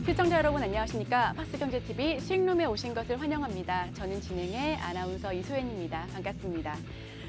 시청자 여러분 안녕하십니까? 팍스경제TV 수익룸에 오신 것을 환영합니다. 저는 진행의 아나운서 이소연입니다. 반갑습니다.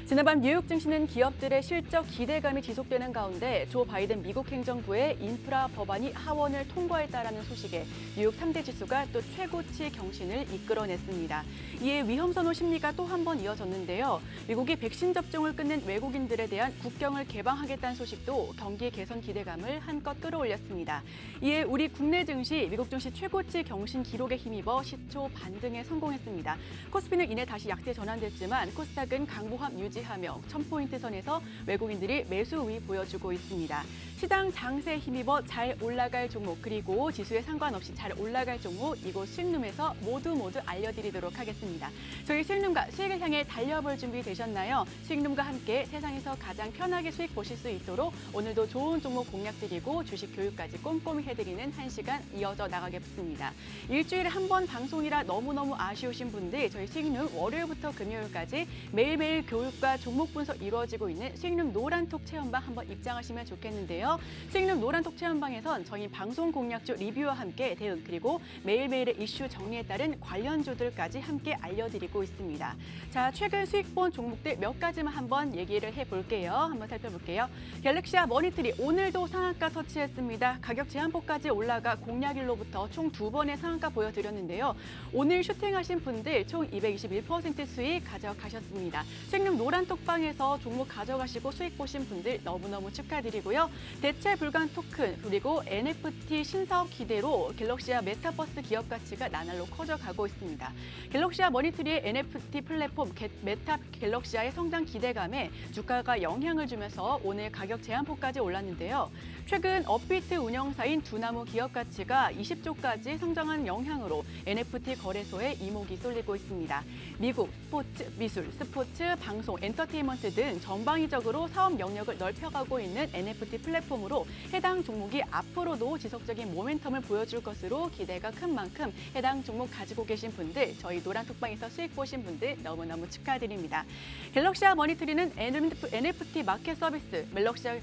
지난밤 뉴욕 증시는 기업들의 실적 기대감이 지속되는 가운데 조 바이든 미국 행정부의 인프라 법안이 하원을 통과했다라는 소식에 뉴욕 3대 지수가 또 최고치 경신을 이끌어냈습니다. 이에 위험선호 심리가 또 한 번 이어졌는데요. 미국이 백신 접종을 끝낸 외국인들에 대한 국경을 개방하겠다는 소식도 경기 개선 기대감을 한껏 끌어올렸습니다. 이에 우리 국내 증시, 미국 증시 최고치 경신 기록에 힘입어 시초 반등에 성공했습니다. 코스피는 이내 다시 약세 전환됐지만 코스닥은 강보합 유지하며 1000포인트 선에서 외국인들이 매수 우위 보여주고 있습니다. 시장 장세에 힘입어 잘 올라갈 종목 그리고 지수에 상관없이 잘 올라갈 종목 이곳 수익룸에서 모두 알려드리도록 하겠습니다. 저희 수익룸과 수익을 향해 달려볼 준비 되셨나요? 수익룸과 함께 세상에서 가장 편하게 수익 보실 수 있도록 오늘도 좋은 종목 공략드리고 주식 교육까지 꼼꼼히 해드리는 1시간 이어져 나가겠습니다. 일주일에 한 번 방송이라 너무너무 아쉬우신 분들 저희 수익룸 월요일부터 금요일까지 매일매일 교육과 종목 분석 이루어지고 있는 수익룸 노란톡 체험방 한번 입장하시면 좋겠는데요. 수익룸 노란톡 체험방에선 저희 방송 공략주 리뷰와 함께 대응 그리고 매일매일의 이슈 정리에 따른 관련주들까지 함께 알려드리고 있습니다. 자, 최근 수익 본 종목들 몇 가지만 한번 얘기를 해볼게요. 한번 살펴볼게요. 갤럭시아 머니트리 오늘도 상한가 터치했습니다. 가격 제한폭까지 올라가 공략일로부터 총 2번의 상한가 보여드렸는데요. 오늘 슈팅하신 분들 총 221% 수익 가져가셨습니다. 수익룸 노란톡방에서 종목 가져가시고 수익 보신 분들 너무너무 축하드리고요. 대체 불가한 토큰 그리고 NFT 신사업 기대로 갤럭시아 메타버스 기업 가치가 나날로 커져가고 있습니다. 갤럭시아 머니트리의 NFT 플랫폼 메타 갤럭시아의 성장 기대감에 주가가 영향을 주면서 오늘 가격 제한폭까지 올랐는데요. 최근 업비트 운영사인 두나무 기업 가치가 20조까지 성장한 영향으로 NFT 거래소에 이목이 쏠리고 있습니다. 미국 스포츠, 미술, 스포츠, 방송, 엔터테인먼트 등 전방위적으로 사업 영역을 넓혀가고 있는 NFT 플랫폼으로 해당 종목이 앞으로도 지속적인 모멘텀을 보여줄 것으로 기대가 큰 만큼 해당 종목 가지고 계신 분들 저희 노란톡방에서 수익 보신 분들 너무너무 축하드립니다. 갤럭시아 머니트리는 NFT 마켓 서비스,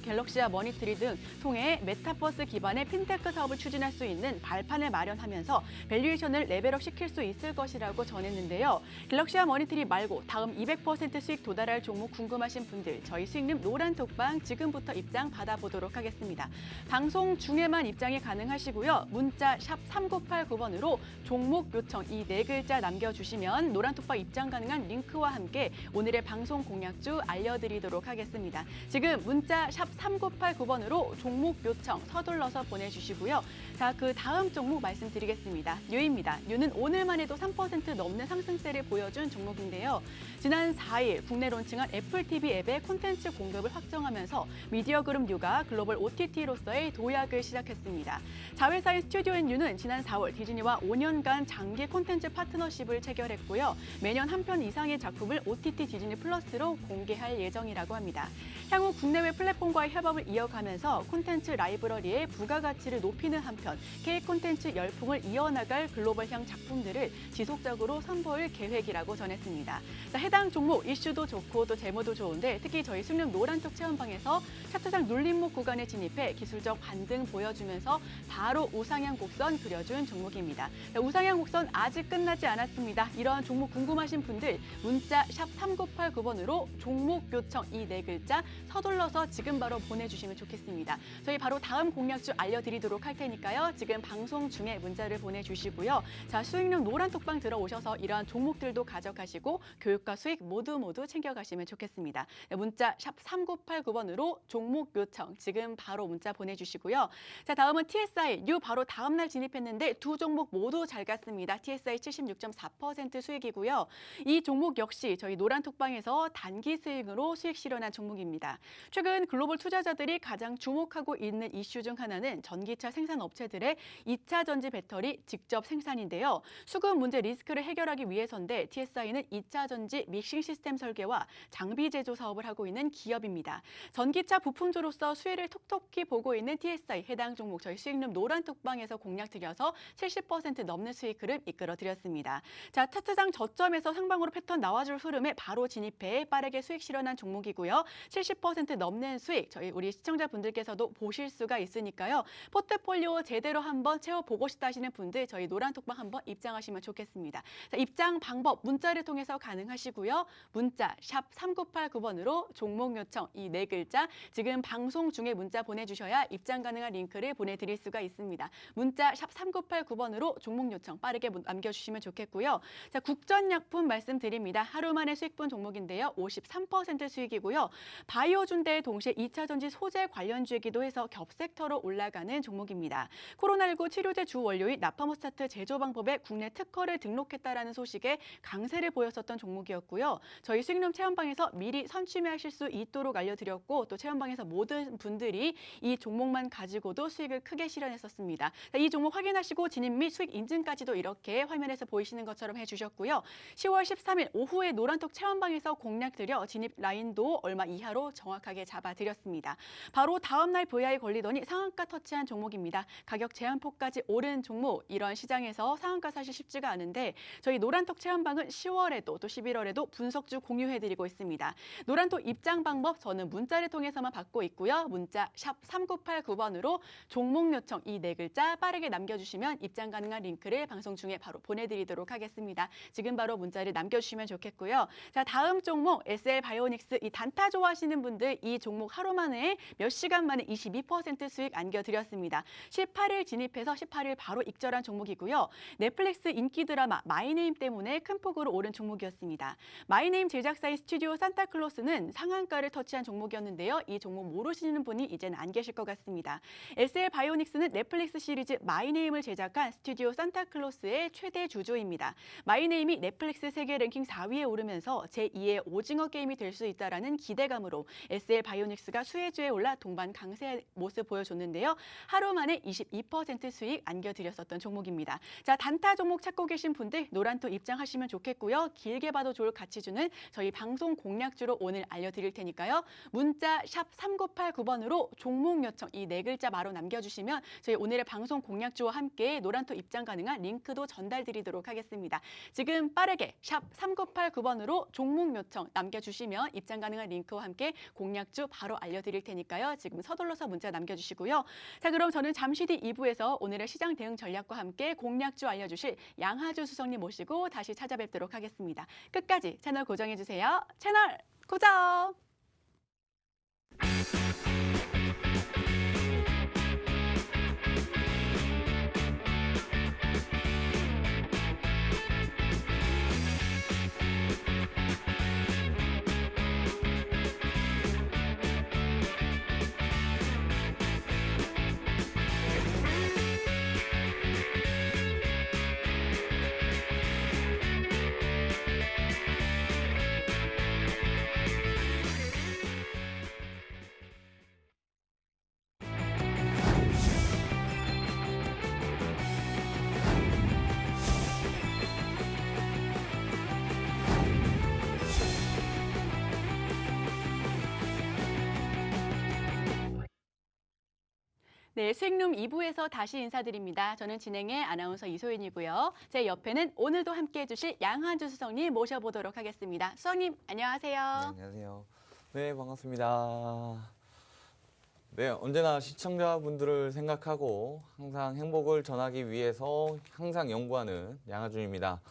갤럭시아 머니트리 등 통해 메타버스 기반의 핀테크 사업을 추진할 수 있는 발판을 마련하면서 밸류에이션을 레벨업 시킬 수 있을 것이라고 전했는데요. 갤럭시아 머니트리 말고 다음 200% 수익 도달할 종목 궁금하신 분들 저희 수익룸 노란톡방 지금부터 입장 받아보도록 하겠습니다. 방송 중에만 입장이 가능하시고요. 문자 샵 3989번으로 종목 요청 이 4글자 남겨주시면 노란톡방 입장 가능한 링크와 함께 오늘의 방송 공략주 알려드리도록 하겠습니다. 지금 문자 샵 3989번으로 종목 요청 서둘러서 보내주시고요. 자, 그 다음 종목 말씀드리겠습니다. 뉴입니다. 뉴는 오늘만 해도 3% 넘는 상승세를 보여준 종목인데요. 지난 4일 국내 론칭한 애플 TV 앱의 콘텐츠 공급을 확정하면서 미디어 그룹 뉴가 글로벌 OTT로서의 도약을 시작했습니다. 자회사인 스튜디오 앤 뉴는 지난 4월 디즈니와 5년간 장기 콘텐츠 파트너십을 체결했고요. 매년 한 편 이상의 작품을 OTT 디즈니 플러스로 공개할 예정이라고 합니다. 향후 국내외 플랫폼과의 협업을 이어가면서 콘텐츠 라이브러리의 부가가치를 높이는 한편 K 콘텐츠 열풍을 이어나갈 글로벌형 작품들을 지속적으로 선보일 계획이라고 전했습니다. 자, 해당 종목 이슈도 좋고 또 재무도 좋은데 특히 저희 수익룸 노란톡 체험방에서 차트상 눌림목 구간에 진입해 기술적 반등 보여주면서 바로 우상향 곡선 그려준 종목입니다. 자, 우상향 곡선 아직 끝나지 않았습니다. 이런 종목 궁금하신 분들 문자 샵 3989번으로 종목 요청 이 4글자 서둘러서 지금 바로 보내주시면 좋겠습니다. 저희 바로 다음 공략주 알려드리도록 할 테니까요. 지금 방송 중에 문자를 보내주시고요. 자, 수익룸 노란톡방 들어오셔서 이러한 종목들도 가져가시고 교육과 수익 모두 챙겨가시면 좋겠습니다. 네, 문자 샵 3989번으로 종목 요청 지금 바로 문자 보내주시고요. 자, 다음은 TSI 뉴 바로 다음날 진입했는데 두 종목 모두 잘 갔습니다. TSI 76.4% 수익이고요. 이 종목 역시 저희 노란톡방에서 단기 수익으로 수익 실현한 종목입니다. 최근 글로벌 투자자들이 가장 주목하고 있는 이슈 중 하나는 전기차 생산 업체들의 2차 전지 배터리 직접 생산인데요. 수급 문제 리스크를 해결하기 위해서인데 TSI는 2차 전지 믹싱 시스템 설계와 장비 제조 사업을 하고 있는 기업입니다. 전기차 부품주로서 수혜를 톡톡히 보고 있는 TSI 해당 종목 저희 수익룸 노란톡방에서 공략 드려서 70% 넘는 수익 흐름 이끌어 드렸습니다. 자, 차트상 저점에서 상방으로 패턴 나와줄 흐름에 바로 진입해 빠르게 수익 실현한 종목이고요. 70% 넘는 수익 저희 우리 시청자분들께서도 보실 수가 있으니까요. 포트폴리오 제대로 한번 채워보고 싶다 하시는 분들 저희 노란톡방 한번 입장하시면 좋겠습니다. 자, 입장 방법 문자를 통해서 가능하시고요. 문자 샵 3989번으로 종목 요청 이 네 글자 지금 방송 중에 문자 보내주셔야 입장 가능한 링크를 보내드릴 수가 있습니다. 문자 샵 3989번으로 종목 요청 빠르게 남겨주시면 좋겠고요. 자, 국전약품 말씀드립니다. 하루 만에 수익 본 종목인데요. 53% 수익이고요. 바이오준대에 동시에 2차 전지 소재 관련주이기도 해서 겹섹터로 올라가는 종목입니다. 코로나19 치료제 주 원료인 나파모스타트 제조 방법에 국내 특허를 등록했다라는 소식에 강세를 보였었던 종목이었고요. 저희 수익룸 체험방에서 미리 선취매하실 수 있도록 알려드렸고 또 체험방에서 모든 분들이 이 종목만 가지고도 수익을 크게 실현했었습니다. 이 종목 확인하시고 진입 및 수익 인증까지도 이렇게 화면에서 보이시는 것처럼 해주셨고요. 10월 13일 오후에 노란톡 체험방에서 공략드려 진입 라인도 얼마 이하로 정확하게 잡아드렸습니다. 바로 다음날 VI 걸리더니 상한가 터치한 종목입니다. 가격 제한폭까지 오른 종목, 이런 시장에서 상한가 사실 쉽지가 않은데 저희 노란톡 체험방은 10월에도 또 11월에도 분석주 공유해드리고 있습니다. 노란톡 입장 방법 저는 문자를 통해서만 받고 있고요. 문자 샵 3989번으로 종목 요청 이 네 글자 빠르게 남겨주시면 입장 가능한 링크를 방송 중에 바로 보내드리도록 하겠습니다. 지금 바로 문자를 남겨주시면 좋겠고요. 자, 다음 종목 SL바이오닉스 이 단타 좋아하시는 분들 이 종목 하루 만에 몇 시간 만에 22% 수익 안겨드렸습니다. 18일 진입해서 18일 바로 익절한 종목이고요. 넷플릭스 인기 드라마 마이네임 때문에 큰 폭으로 오른 종목이었습니다. 마이네임 제작사인 스튜디오 산타클로스는 상한가를 터치한 종목이었는데요. 이 종목 모르시는 분이 이제는 안 계실 것 같습니다. SL바이오닉스는 넷플릭스 시리즈 마이네임을 제작한 스튜디오 산타클로스의 최대 주주입니다. 마이네임이 넷플릭스 세계 랭킹 4위에 오르면서 제2의 오징어 게임이 될 수 있다라는 기대감으로 SL바이오닉스가 수혜주에 올라 동반 강세 모습 보여줬는데요. 하루 만에 22% 수익 안겨드렸었던 종목입니다. 자, 단타 종목 찾고 계신 분들 노란톡 입장하시면 좋겠고요. 길게 봐도 좋을 가치 주는 저희 방송 공략주로 오늘 알려드릴 테니까요. 문자 샵 3989번으로 종목 요청 이 네 글자 바로 남겨주시면 저희 오늘의 방송 공략주와 함께 노란톡 입장 가능한 링크도 전달드리도록 하겠습니다. 지금 빠르게 샵 3989번으로 종목 요청 남겨주시면 입장 가능한 링크와 함께 공략주 바로 알려드릴 테니까요. 지금 서둘러서 문자 남겨주시고요. 자, 그럼 저는 잠시 뒤 2부에서 오늘의 시장 대응 전략과 함께 공략주 알려주실 양하주 수석님 모시고 다시 찾아뵙도록 하겠습니다. 끝까지 채널 고정해주세요. 채널 고정! 네, 수익룸 2부에서 다시 인사드립니다. 저는 진행의 아나운서 이소연이고요. 제 옆에는 오늘도 함께해 주실 양한주 수석님 모셔보도록 하겠습니다. 수석님, 안녕하세요. 네, 안녕하세요. 네, 반갑습니다. 네, 언제나 시청자분들을 생각하고 항상 행복을 전하기 위해서 항상 연구하는 양하준입니다.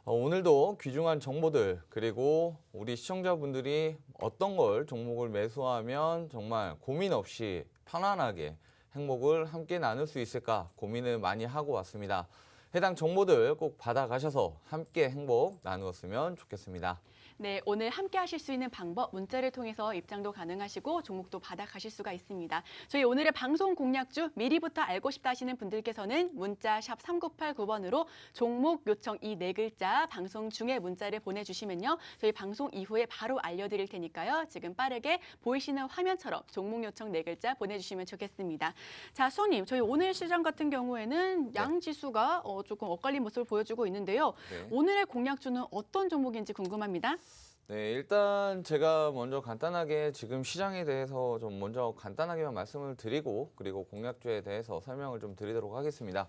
오늘도 귀중한 정보들 그리고 우리 시청자분들이 어떤 걸 종목을 매수하면 정말 고민 없이 편안하게 행복을 함께 나눌 수 있을까 고민을 많이 하고 왔습니다. 해당 정보들 꼭 받아가셔서 함께 행복 나누었으면 좋겠습니다. 네, 오늘 함께 하실 수 있는 방법 문자를 통해서 입장도 가능하시고 종목도 받아가실 수가 있습니다. 저희 오늘의 방송 공략주 미리부터 알고 싶다 하시는 분들께서는 문자 샵 3989번으로 종목 요청 이 네 글자 방송 중에 문자를 보내주시면요. 저희 방송 이후에 바로 알려드릴 테니까요. 지금 빠르게 보이시는 화면처럼 종목 요청 네 글자 보내주시면 좋겠습니다. 자, 수석님, 저희 오늘 시장 같은 경우에는 양지수가 조금 엇갈린 모습을 보여주고 있는데요. 네. 오늘의 공략주는 어떤 종목인지 궁금합니다. 네, 일단 제가 먼저 간단하게 지금 시장에 대해서 좀 먼저 간단하게만 말씀을 드리고 그리고 공약주에 대해서 설명을 좀 드리도록 하겠습니다.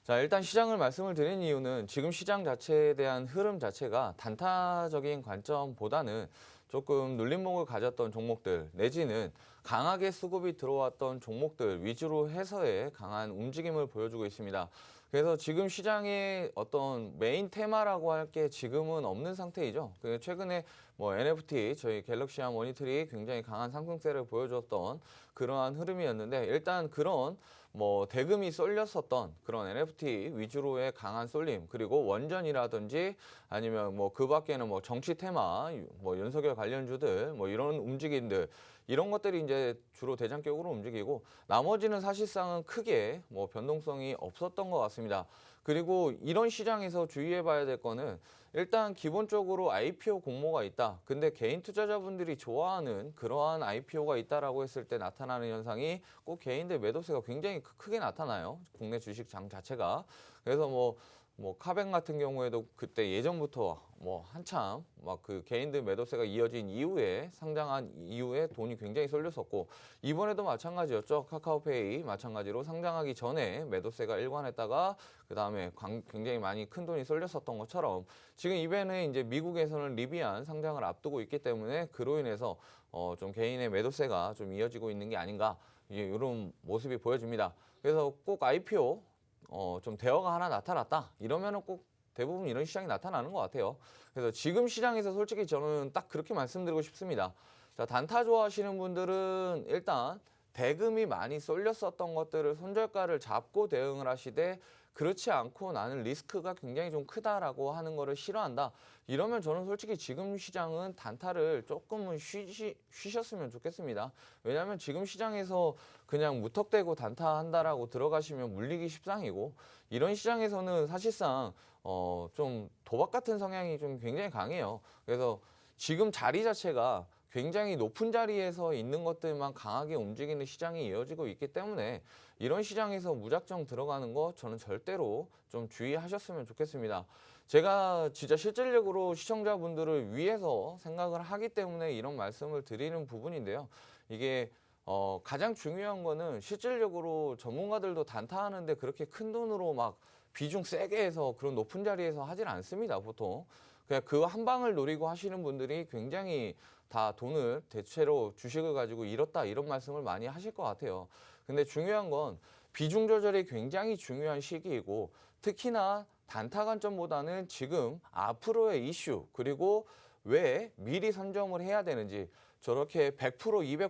자, 일단 시장을 말씀을 드린 이유는 지금 시장 자체에 대한 흐름 자체가 단타적인 관점보다는 조금 눌림목을 가졌던 종목들 내지는 강하게 수급이 들어왔던 종목들 위주로 해서의 강한 움직임을 보여주고 있습니다. 그래서 지금 시장의 어떤 메인 테마라고 할 게 지금은 없는 상태이죠. 최근에 뭐 NFT, 저희 갤럭시아 모니터리 굉장히 강한 상승세를 보여줬던 그러한 흐름이었는데 일단 그런 뭐 대금이 쏠렸었던 그런 NFT 위주로의 강한 쏠림 그리고 원전이라든지 아니면 뭐 그 밖에는 뭐 정치 테마, 뭐 윤석열 관련주들 뭐 이런 움직임들 이런 것들이 이제 주로 대장격으로 움직이고 나머지는 사실상은 크게 뭐 변동성이 없었던 것 같습니다. 그리고 이런 시장에서 주의해 봐야 될 거는 일단 기본적으로 IPO 공모가 있다. 근데 개인 투자자분들이 좋아하는 그러한 IPO가 있다라고 했을 때 나타나는 현상이 꼭 개인들 매도세가 굉장히 크게 나타나요. 국내 주식장 자체가. 그래서 뭐 카뱅 같은 경우에도 그때 예전부터 뭐 한참 막 그 개인들 매도세가 이어진 이후에 상장한 이후에 돈이 굉장히 쏠렸었고 이번에도 마찬가지였죠. 카카오페이 마찬가지로 상장하기 전에 매도세가 일관했다가 그다음에 굉장히 많이 큰 돈이 쏠렸었던 것처럼 지금 이번에 이제 미국에서는 리비안 상장을 앞두고 있기 때문에 그로 인해서 좀 개인의 매도세가 좀 이어지고 있는 게 아닌가 이런 모습이 보여집니다. 그래서 꼭 IPO 좀 대어가 하나 나타났다 이러면은 꼭 대부분 이런 시장이 나타나는 것 같아요. 그래서 지금 시장에서 솔직히 저는 딱 그렇게 말씀드리고 싶습니다. 자, 단타 좋아하시는 분들은 일단 대금이 많이 쏠렸었던 것들을 손절가를 잡고 대응을 하시되 그렇지 않고 나는 리스크가 굉장히 좀 크다라고 하는 거를 싫어한다. 이러면 저는 솔직히 지금 시장은 단타를 조금은 쉬셨으면 좋겠습니다. 왜냐하면 지금 시장에서 그냥 무턱대고 단타 한다라고 들어가시면 물리기 십상이고 이런 시장에서는 사실상 좀 도박 같은 성향이 좀 굉장히 강해요. 그래서 지금 자리 자체가 굉장히 높은 자리에서 있는 것들만 강하게 움직이는 시장이 이어지고 있기 때문에 이런 시장에서 무작정 들어가는 거 저는 절대로 좀 주의하셨으면 좋겠습니다. 제가 진짜 실질적으로 시청자분들을 위해서 생각을 하기 때문에 이런 말씀을 드리는 부분인데요. 이게 가장 중요한 거는 실질적으로 전문가들도 단타하는데 그렇게 큰 돈으로 막 비중 세게 해서 그런 높은 자리에서 하질 않습니다, 보통. 그냥 그 한 방을 노리고 하시는 분들이 굉장히 다 돈을 대체로 주식을 가지고 잃었다 이런 말씀을 많이 하실 것 같아요. 근데 중요한 건 비중 조절이 굉장히 중요한 시기이고 특히나 단타 관점보다는 지금 앞으로의 이슈 그리고 왜 미리 선점을 해야 되는지 저렇게 100%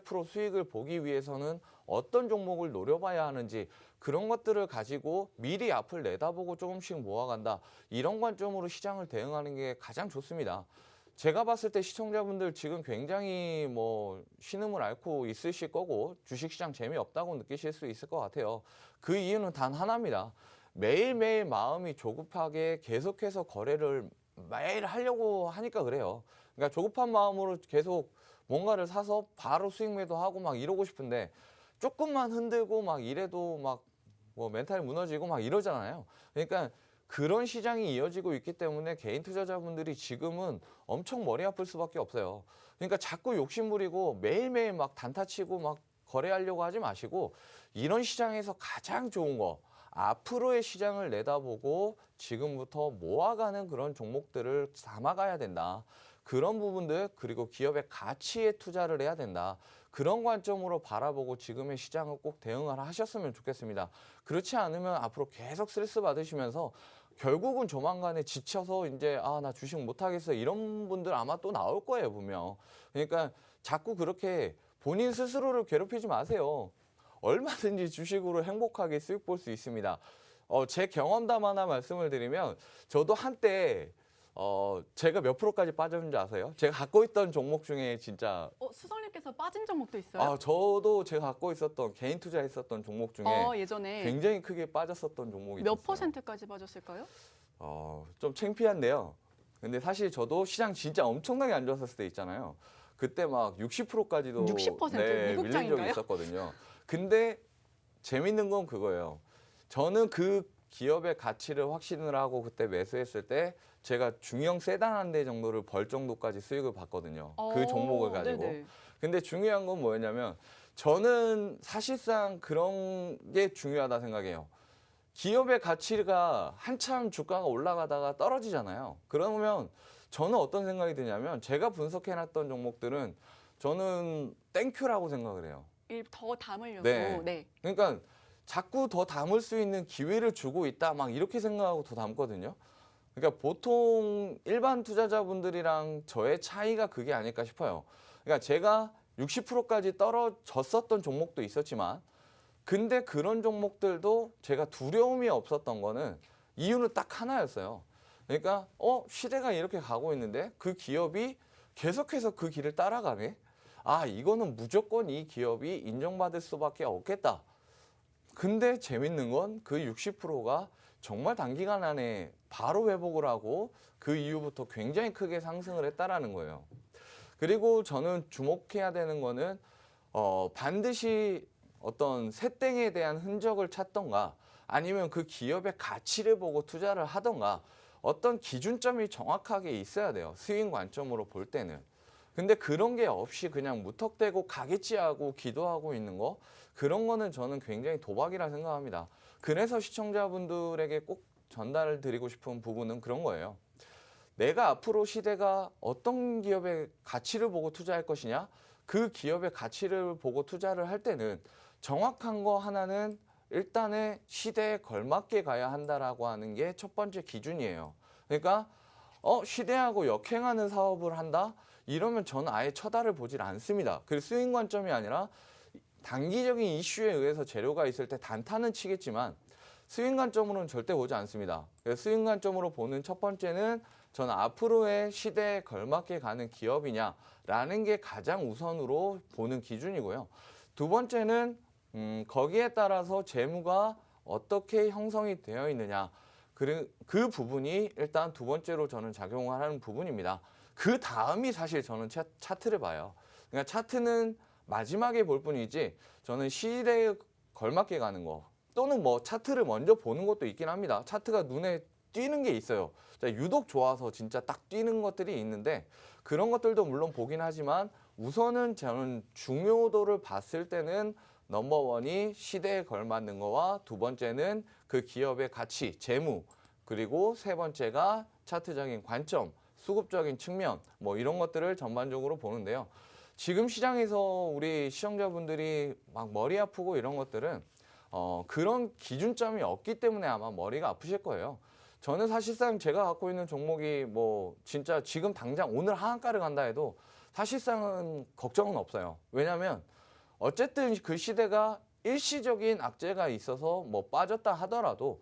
200% 수익을 보기 위해서는 어떤 종목을 노려봐야 하는지 그런 것들을 가지고 미리 앞을 내다보고 조금씩 모아간다. 이런 관점으로 시장을 대응하는 게 가장 좋습니다. 제가 봤을 때 시청자분들 지금 굉장히 뭐 신음을 앓고 있으실 거고 주식시장 재미없다고 느끼실 수 있을 것 같아요. 그 이유는 단 하나입니다. 매일매일 마음이 조급하게 계속해서 거래를 매일 하려고 하니까 그래요. 그러니까 조급한 마음으로 계속 뭔가를 사서 바로 수익 매도하고 막 이러고 싶은데 조금만 흔들고 막 이래도 막 뭐 멘탈이 무너지고 막 이러잖아요. 그러니까 그런 시장이 이어지고 있기 때문에 개인 투자자분들이 지금은 엄청 머리 아플 수밖에 없어요. 그러니까 자꾸 욕심부리고 매일매일 막 단타치고 막 거래하려고 하지 마시고 이런 시장에서 가장 좋은 거 앞으로의 시장을 내다보고 지금부터 모아가는 그런 종목들을 담아가야 된다. 그런 부분들 그리고 기업의 가치에 투자를 해야 된다. 그런 관점으로 바라보고 지금의 시장을 꼭 대응을 하셨으면 좋겠습니다. 그렇지 않으면 앞으로 계속 스트레스 받으시면서 결국은 조만간에 지쳐서 이제 나 주식 못하겠어 이런 분들 아마 또 나올 거예요 분명. 그러니까 자꾸 그렇게 본인 스스로를 괴롭히지 마세요. 얼마든지 주식으로 행복하게 수익 볼 수 있습니다. 제 경험담 하나 말씀을 드리면 저도 한때 제가 몇 프로까지 빠졌는지 아세요? 제가 갖고 있던 종목 중에 진짜 수석님께서 빠진 종목도 있어요? 저도 제가 갖고 있었던 개인 투자했었던 종목 중에 예전에 굉장히 크게 빠졌었던 종목이 몇 있었어요. 퍼센트까지 빠졌을까요? 좀 창피한데요. 근데 사실 저도 시장 진짜 엄청나게 안 좋았을 때 있잖아요. 그때 막 60%까지도 60%? 밀린 적이 미국장인가요? 있었거든요. 근데 재밌는 건 그거예요. 저는 그 기업의 가치를 확신을 하고 그때 매수했을 때 제가 중형 세단 한 대 정도를 벌 정도까지 수익을 봤거든요. 그 종목을 가지고. 네네. 근데 중요한 건 뭐였냐면 저는 사실상 그런 게 중요하다 생각해요. 기업의 가치가 한참 주가가 올라가다가 떨어지잖아요. 그러면 저는 어떤 생각이 드냐면 제가 분석해놨던 종목들은 저는 땡큐라고 생각을 해요. 더 담으려고. 네. 네. 그러니까 자꾸 더 담을 수 있는 기회를 주고 있다 막 이렇게 생각하고 더 담거든요. 그러니까 보통 일반 투자자분들이랑 저의 차이가 그게 아닐까 싶어요. 그러니까 제가 60%까지 떨어졌었던 종목도 있었지만 근데 그런 종목들도 제가 두려움이 없었던 거는 이유는 딱 하나였어요. 그러니까 시대가 이렇게 가고 있는데 그 기업이 계속해서 그 길을 따라가네. 아, 이거는 무조건 이 기업이 인정받을 수밖에 없겠다. 근데 재밌는 건 그 60%가 정말 단기간 안에 바로 회복을 하고 그 이후부터 굉장히 크게 상승을 했다라는 거예요. 그리고 저는 주목해야 되는 거는 반드시 어떤 새땡에 대한 흔적을 찾던가 아니면 그 기업의 가치를 보고 투자를 하던가 어떤 기준점이 정확하게 있어야 돼요. 수익 관점으로 볼 때는. 근데 그런 게 없이 그냥 무턱대고 가겠지하고 기도하고 있는 거 그런 거는 저는 굉장히 도박이라 생각합니다. 그래서 시청자분들에게 꼭 전달을 드리고 싶은 부분은 그런 거예요. 내가 앞으로 시대가 어떤 기업의 가치를 보고 투자할 것이냐? 그 기업의 가치를 보고 투자를 할 때는 정확한 거 하나는 일단은 시대에 걸맞게 가야 한다라고 하는 게 첫 번째 기준이에요. 그러니까 시대하고 역행하는 사업을 한다? 이러면 저는 아예 쳐다를 보질 않습니다. 그 수익 관점이 아니라 단기적인 이슈에 의해서 재료가 있을 때 단타는 치겠지만 수익 관점으로는 절대 보지 않습니다. 수익 관점으로 보는 첫 번째는 저는 앞으로의 시대에 걸맞게 가는 기업이냐라는 게 가장 우선으로 보는 기준이고요. 두 번째는 거기에 따라서 재무가 어떻게 형성이 되어 있느냐. 그 부분이 일단 두 번째로 저는 작용을 하는 부분입니다. 그 다음이 사실 저는 차트를 봐요. 그러니까 차트는 마지막에 볼 뿐이지 저는 시대에 걸맞게 가는 거 또는 뭐 차트를 먼저 보는 것도 있긴 합니다. 차트가 눈에 띄는 게 있어요. 유독 좋아서 진짜 딱 띄는 것들이 있는데 그런 것들도 물론 보긴 하지만 우선은 저는 중요도를 봤을 때는 넘버원이 시대에 걸맞는 거와 두 번째는 그 기업의 가치, 재무 그리고 세 번째가 차트적인 관점, 수급적인 측면 뭐 이런 것들을 전반적으로 보는데요. 지금 시장에서 우리 시청자분들이 막 머리 아프고 이런 것들은 그런 기준점이 없기 때문에 아마 머리가 아프실 거예요. 저는 사실상 제가 갖고 있는 종목이 뭐 진짜 지금 당장 오늘 하한가를 간다 해도 사실상은 걱정은 없어요. 왜냐하면 어쨌든 그 시대가 일시적인 악재가 있어서 뭐 빠졌다 하더라도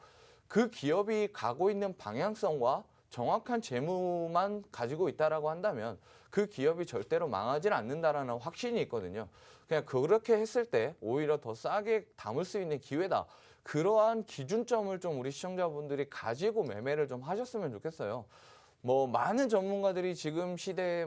그 기업이 가고 있는 방향성과 정확한 재무만 가지고 있다라고 한다면 그 기업이 절대로 망하지 않는다라는 확신이 있거든요. 그냥 그렇게 했을 때 오히려 더 싸게 담을 수 있는 기회다. 그러한 기준점을 좀 우리 시청자분들이 가지고 매매를 좀 하셨으면 좋겠어요. 뭐 많은 전문가들이 지금 시대에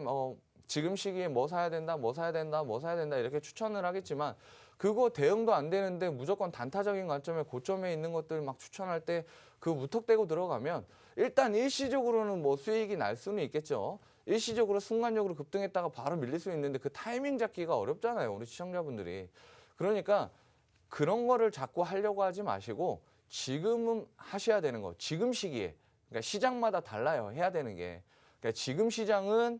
지금 시기에 뭐 사야 된다, 뭐 사야 된다, 뭐 사야 된다 이렇게 추천을 하겠지만 그거 대응도 안 되는데 무조건 단타적인 관점에 고점에 있는 것들 막 추천할 때 그 무턱대고 들어가면 일단 일시적으로는 뭐 수익이 날 수는 있겠죠. 일시적으로 순간적으로 급등했다가 바로 밀릴 수 있는데 그 타이밍 잡기가 어렵잖아요. 우리 시청자분들이. 그러니까 그런 거를 자꾸 하려고 하지 마시고 지금은 하셔야 되는 거. 지금 시기에. 그러니까 시장마다 달라요. 해야 되는 게. 그러니까 지금 시장은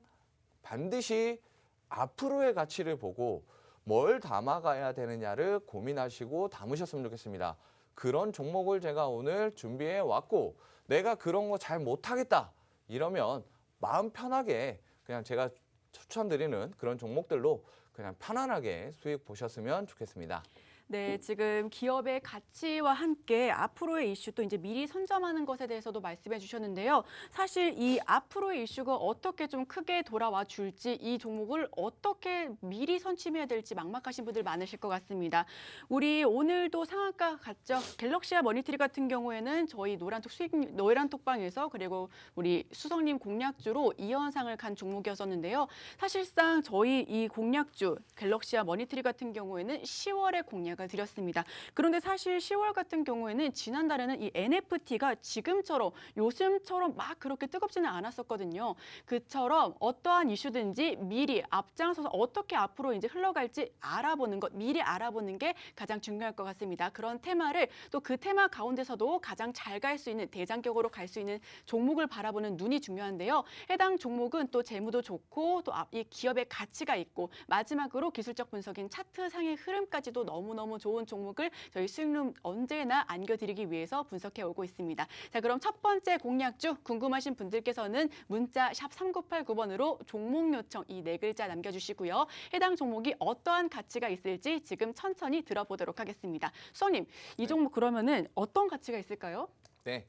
반드시 앞으로의 가치를 보고 뭘 담아가야 되느냐를 고민하시고 담으셨으면 좋겠습니다. 그런 종목을 제가 오늘 준비해 왔고 내가 그런 거 잘 못하겠다 이러면 마음 편하게 그냥 제가 추천드리는 그런 종목들로 그냥 편안하게 수익 보셨으면 좋겠습니다. 네, 지금 기업의 가치와 함께 앞으로의 이슈 또 이제 미리 선점하는 것에 대해서도 말씀해 주셨는데요. 사실 이 앞으로의 이슈가 어떻게 좀 크게 돌아와 줄지 이 종목을 어떻게 미리 선침해야 될지 막막하신 분들 많으실 것 같습니다. 우리 오늘도 상한가 갔죠. 갤럭시와 머니트리 같은 경우에는 저희 노란톡방에서 그리고 우리 수석님 공략주로 2연상을 간 종목이었었는데요. 사실상 저희 이 공략주 갤럭시와 머니트리 같은 경우에는 10월에 공략 부탁을 드렸습니다. 그런데 사실 10월 같은 경우에는 지난달에는 이 NFT가 지금처럼 요즘처럼 막 그렇게 뜨겁지는 않았었거든요. 그처럼 어떠한 이슈든지 미리 앞장서서 어떻게 앞으로 이제 흘러갈지 알아보는 것, 미리 알아보는 게 가장 중요할 것 같습니다. 그런 테마를 또 그 테마 가운데서도 가장 잘 갈 수 있는 대장격으로 갈 수 있는 종목을 바라보는 눈이 중요한데요. 해당 종목은 또 재무도 좋고 또 이 기업의 가치가 있고 마지막으로 기술적 분석인 차트상의 흐름까지도 너무너무 좋은 종목을 저희 수익룸 언제나 안겨드리기 위해서 분석해 오고 있습니다. 자, 그럼 첫 번째 공략주 궁금하신 분들께서는 문자 샵 3989번으로 종목 요청 이 네 글자 남겨주시고요. 해당 종목이 어떠한 가치가 있을지 지금 천천히 들어보도록 하겠습니다. 수석님, 이 종목 그러면은 어떤 가치가 있을까요? 네.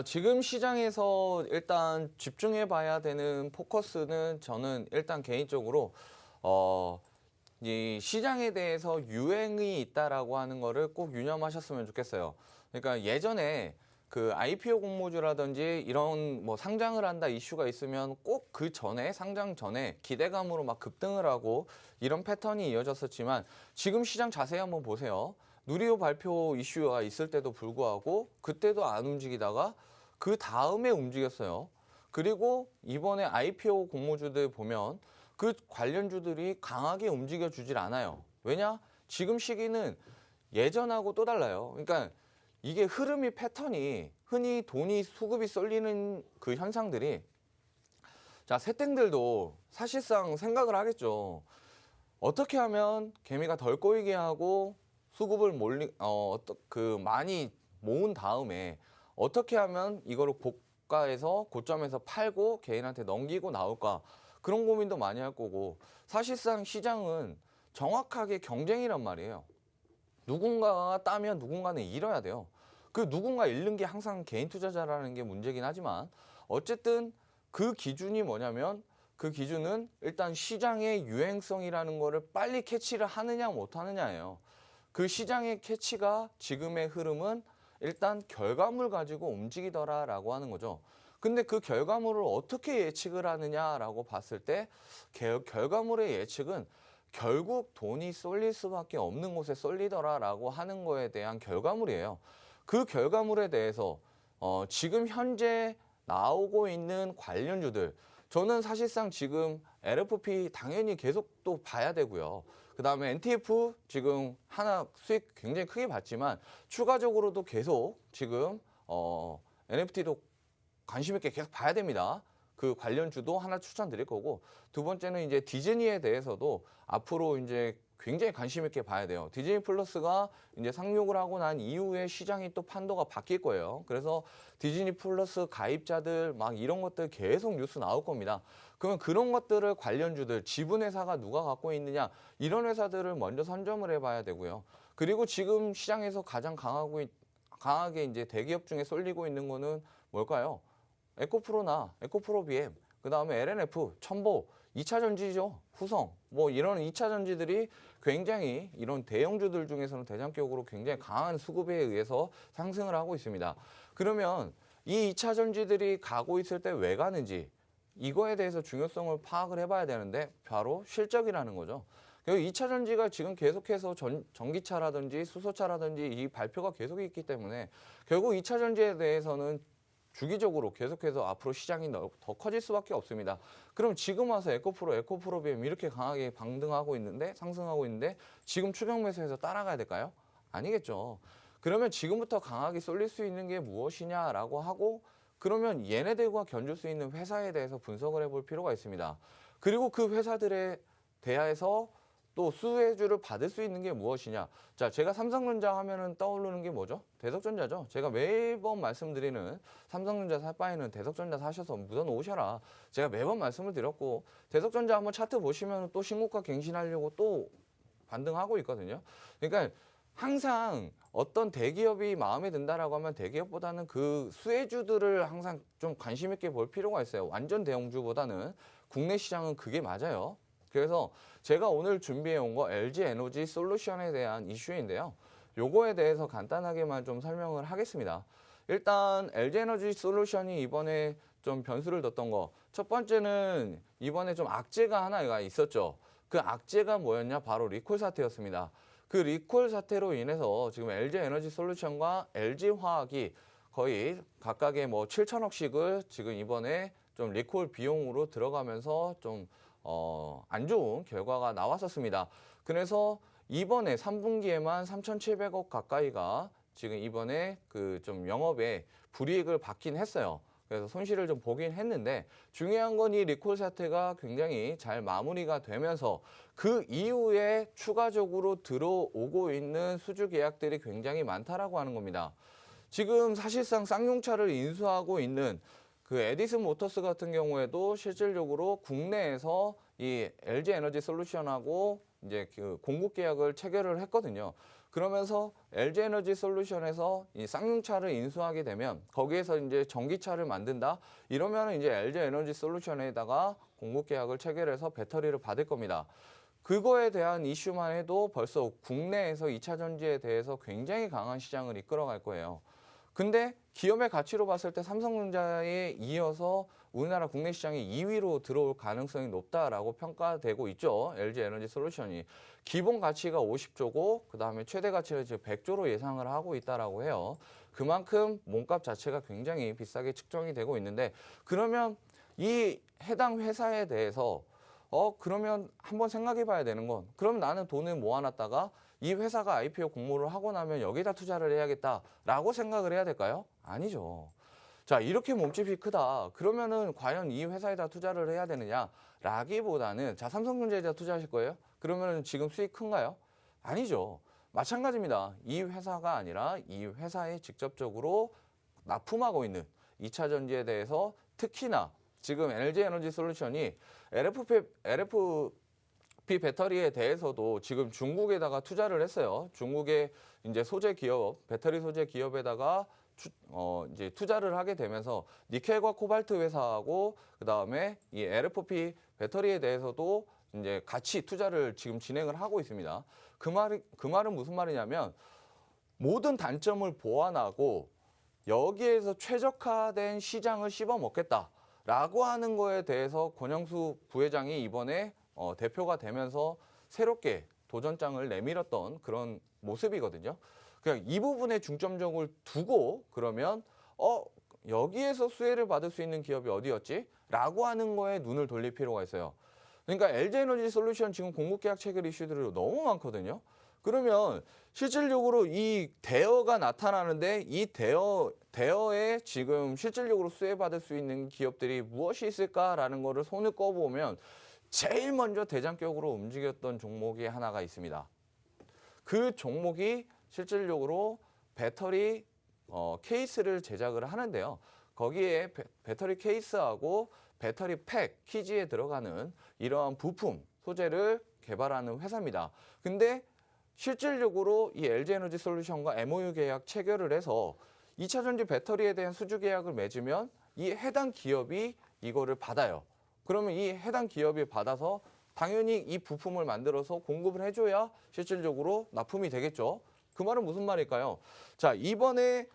지금 시장에서 일단 집중해 봐야 되는 포커스는 저는 일단 개인적으로 이 시장에 대해서 유행이 있다라고 하는 거를 꼭 유념하셨으면 좋겠어요. 그러니까 예전에 그 IPO 공모주라든지 이런 뭐 상장을 한다 이슈가 있으면 꼭 그 전에 상장 전에 기대감으로 막 급등을 하고 이런 패턴이 이어졌었지만 지금 시장 자세히 한번 보세요. 누리호 발표 이슈가 있을 때도 불구하고 그때도 안 움직이다가 그 다음에 움직였어요. 그리고 이번에 IPO 공모주들 보면 그 관련주들이 강하게 움직여주질 않아요. 왜냐? 지금 시기는 예전하고 또 달라요. 그러니까 이게 흐름이 패턴이 흔히 돈이 수급이 쏠리는 그 현상들이 자, 새땡들도 사실상 생각을 하겠죠. 어떻게 하면 개미가 덜 꼬이게 하고 수급을 많이 모은 다음에 어떻게 하면 이거를 고점에서 팔고 개인한테 넘기고 나올까 그런 고민도 많이 할 거고 사실상 시장은 정확하게 경쟁이란 말이에요. 누군가가 따면 누군가는 잃어야 돼요. 그 누군가 잃는 게 항상 개인 투자자라는 게 문제긴 하지만 어쨌든 그 기준이 뭐냐면 그 기준은 일단 시장의 유행성이라는 거를 빨리 캐치를 하느냐 못 하느냐예요. 그 시장의 캐치가 지금의 흐름은 일단 결과물 가지고 움직이더라라고 하는 거죠. 근데 그 결과물을 어떻게 예측을 하느냐라고 봤을 때 결과물의 예측은 결국 돈이 쏠릴 수밖에 없는 곳에 쏠리더라라고 하는 거에 대한 결과물이에요. 그 결과물에 대해서 지금 현재 나오고 있는 관련주들 저는 사실상 지금 LFP 당연히 계속 또 봐야 되고요. 그 다음에 NTF 지금 하나 수익 굉장히 크게 봤지만 추가적으로도 계속 지금 NFT도 관심 있게 계속 봐야 됩니다. 그 관련주도 하나 추천드릴 거고 두 번째는 이제 디즈니에 대해서도 앞으로 이제 굉장히 관심 있게 봐야 돼요. 디즈니 플러스가 이제 상륙을 하고 난 이후에 시장이 또 판도가 바뀔 거예요. 그래서 디즈니 플러스 가입자들 막 이런 것들 계속 뉴스 나올 겁니다. 그러면 그런 것들을 관련주들 지분회사가 누가 갖고 있느냐 이런 회사들을 먼저 선점을 해봐야 되고요. 그리고 지금 시장에서 가장 강하게 이제 대기업 중에 쏠리고 있는 거는 뭘까요? 에코프로나 에코프로비엠, 그 다음에 LNF, 첨보, 2차 전지죠. 후성, 뭐 이런 2차 전지들이 굉장히 이런 대형주들 중에서는 대장격으로 굉장히 강한 수급에 의해서 상승을 하고 있습니다. 그러면 이 2차 전지들이 가고 있을 때 왜 가는지 이거에 대해서 중요성을 파악을 해봐야 되는데 바로 실적이라는 거죠. 그리고 2차 전지가 지금 계속해서 전기차라든지 수소차라든지 이 발표가 계속 있기 때문에 결국 2차 전지에 대해서는 주기적으로 계속해서 앞으로 시장이 더 커질 수밖에 없습니다. 그럼 지금 와서 에코프로비엠 이렇게 강하게 방등하고 있는데 상승하고 있는데 지금 추격 매수해서 따라가야 될까요? 아니겠죠. 그러면 지금부터 강하게 쏠릴 수 있는 게 무엇이냐라고 하고 그러면 얘네들과 견줄 수 있는 회사에 대해서 분석을 해볼 필요가 있습니다. 그리고 그 회사들에 대해서 또 수혜주를 받을 수 있는 게 무엇이냐. 자, 제가 삼성전자 하면은 떠오르는 게 뭐죠? 대석전자죠. 제가 매번 말씀드리는 삼성전자 살 바에는 대석전자 사셔서 무선 오셔라. 제가 매번 말씀을 드렸고 대석전자 한번 차트 보시면 또 신고가 갱신하려고 또 반등하고 있거든요. 그러니까 항상 어떤 대기업이 마음에 든다라고 하면 대기업보다는 그 수혜주들을 항상 좀 관심 있게 볼 필요가 있어요. 완전 대형주보다는 국내 시장은 그게 맞아요. 그래서 제가 오늘 준비해 온 거 LG 에너지 솔루션에 대한 이슈인데요. 요거에 대해서 간단하게만 좀 설명을 하겠습니다. 일단 LG 에너지 솔루션이 이번에 좀 변수를 뒀던 거. 첫 번째는 이번에 좀 악재가 하나가 있었죠. 그 악재가 뭐였냐? 바로 리콜 사태였습니다. 그 리콜 사태로 인해서 지금 LG에너지솔루션과 LG화학이 거의 각각의 뭐 7천억씩을 지금 이번에 좀 리콜 비용으로 들어가면서 좀 안 좋은 결과가 나왔었습니다. 그래서 이번에 3분기에만 3,700억 가까이가 지금 이번에 그 좀 영업에 불이익을 받긴 했어요. 그래서 손실을 좀 보긴 했는데 중요한 건 이 리콜 사태가 굉장히 잘 마무리가 되면서 그 이후에 추가적으로 들어오고 있는 수주 계약들이 굉장히 많다라고 하는 겁니다. 지금 사실상 쌍용차를 인수하고 있는 그 에디슨 모터스 같은 경우에도 실질적으로 국내에서 이 LG 에너지 솔루션하고 이제 그 공급 계약을 체결을 했거든요. 그러면서 LG 에너지 솔루션에서 이 쌍용차를 인수하게 되면 거기에서 이제 전기차를 만든다. 이러면 이제 LG 에너지 솔루션에다가 공급 계약을 체결해서 배터리를 받을 겁니다. 그거에 대한 이슈만 해도 벌써 국내에서 2차 전지에 대해서 굉장히 강한 시장을 이끌어갈 거예요. 근데 기업의 가치로 봤을 때 삼성전자에 이어서 우리나라 국내 시장이 2위로 들어올 가능성이 높다라고 평가되고 있죠. LG 에너지 솔루션이. 기본 가치가 50조고 그다음에 최대 가치를 지금 100조로 예상을 하고 있다라고 해요. 그만큼 몸값 자체가 굉장히 비싸게 측정이 되고 있는데 그러면 이 해당 회사에 대해서 그러면 한번 생각해 봐야 되는 건 그럼 나는 돈을 모아놨다가 이 회사가 IPO 공모를 하고 나면 여기다 투자를 해야겠다라고 생각을 해야 될까요? 아니죠. 자, 이렇게 몸집이 크다. 그러면은 과연 이 회사에다 투자를 해야 되느냐라기보다는 자, 삼성전자에다 투자하실 거예요? 그러면은 지금 수익 큰가요? 아니죠. 마찬가지입니다. 이 회사가 아니라 이 회사에 직접적으로 납품하고 있는 2차 전지에 대해서 특히나 지금 LG 에너지 솔루션이 LFP 배터리에 대해서도 지금 중국에다가 투자를 했어요. 중국의 이제 소재 기업, 배터리 소재 기업에다가 이제 투자를 하게 되면서 니켈과 코발트 회사하고 그다음에 이 LFP 배터리에 대해서도 이제 같이 투자를 지금 진행을 하고 있습니다. 그 말은 무슨 말이냐면 모든 단점을 보완하고 여기에서 최적화된 시장을 씹어먹겠다라고 하는 거에 대해서 권영수 부회장이 이번에 대표가 되면서 새롭게 도전장을 내밀었던 그런 모습이거든요. 그냥 이 부분에 중점적으로 두고 그러면 여기에서 수혜를 받을 수 있는 기업이 어디였지? 라고 하는 거에 눈을 돌릴 필요가 있어요. 그러니까 LG에너지 솔루션 지금 공급 계약 체결 이슈들이 너무 많거든요. 그러면 실질적으로 이 대여가 나타나는데 이 대여에 지금 실질적으로 수혜받을 수 있는 기업들이 무엇이 있을까라는 거를 손을 꺼보면 제일 먼저 대장격으로 움직였던 종목이 하나가 있습니다. 그 종목이 실질적으로 배터리 케이스를 제작을 하는데요. 거기에 배터리 케이스하고 배터리 팩, 키지에 들어가는 이러한 부품, 소재를 개발하는 회사입니다. 근데 실질적으로 이 LG에너지 솔루션과 MOU 계약 체결을 해서 2차 전지 배터리에 대한 수주 계약을 맺으면 이 해당 기업이 이거를 받아요. 그러면 이 해당 기업이 받아서 당연히 이 부품을 만들어서 공급을 해줘야 실질적으로 납품이 되겠죠. 그 말은 무슨 말일까요? 자, 이번에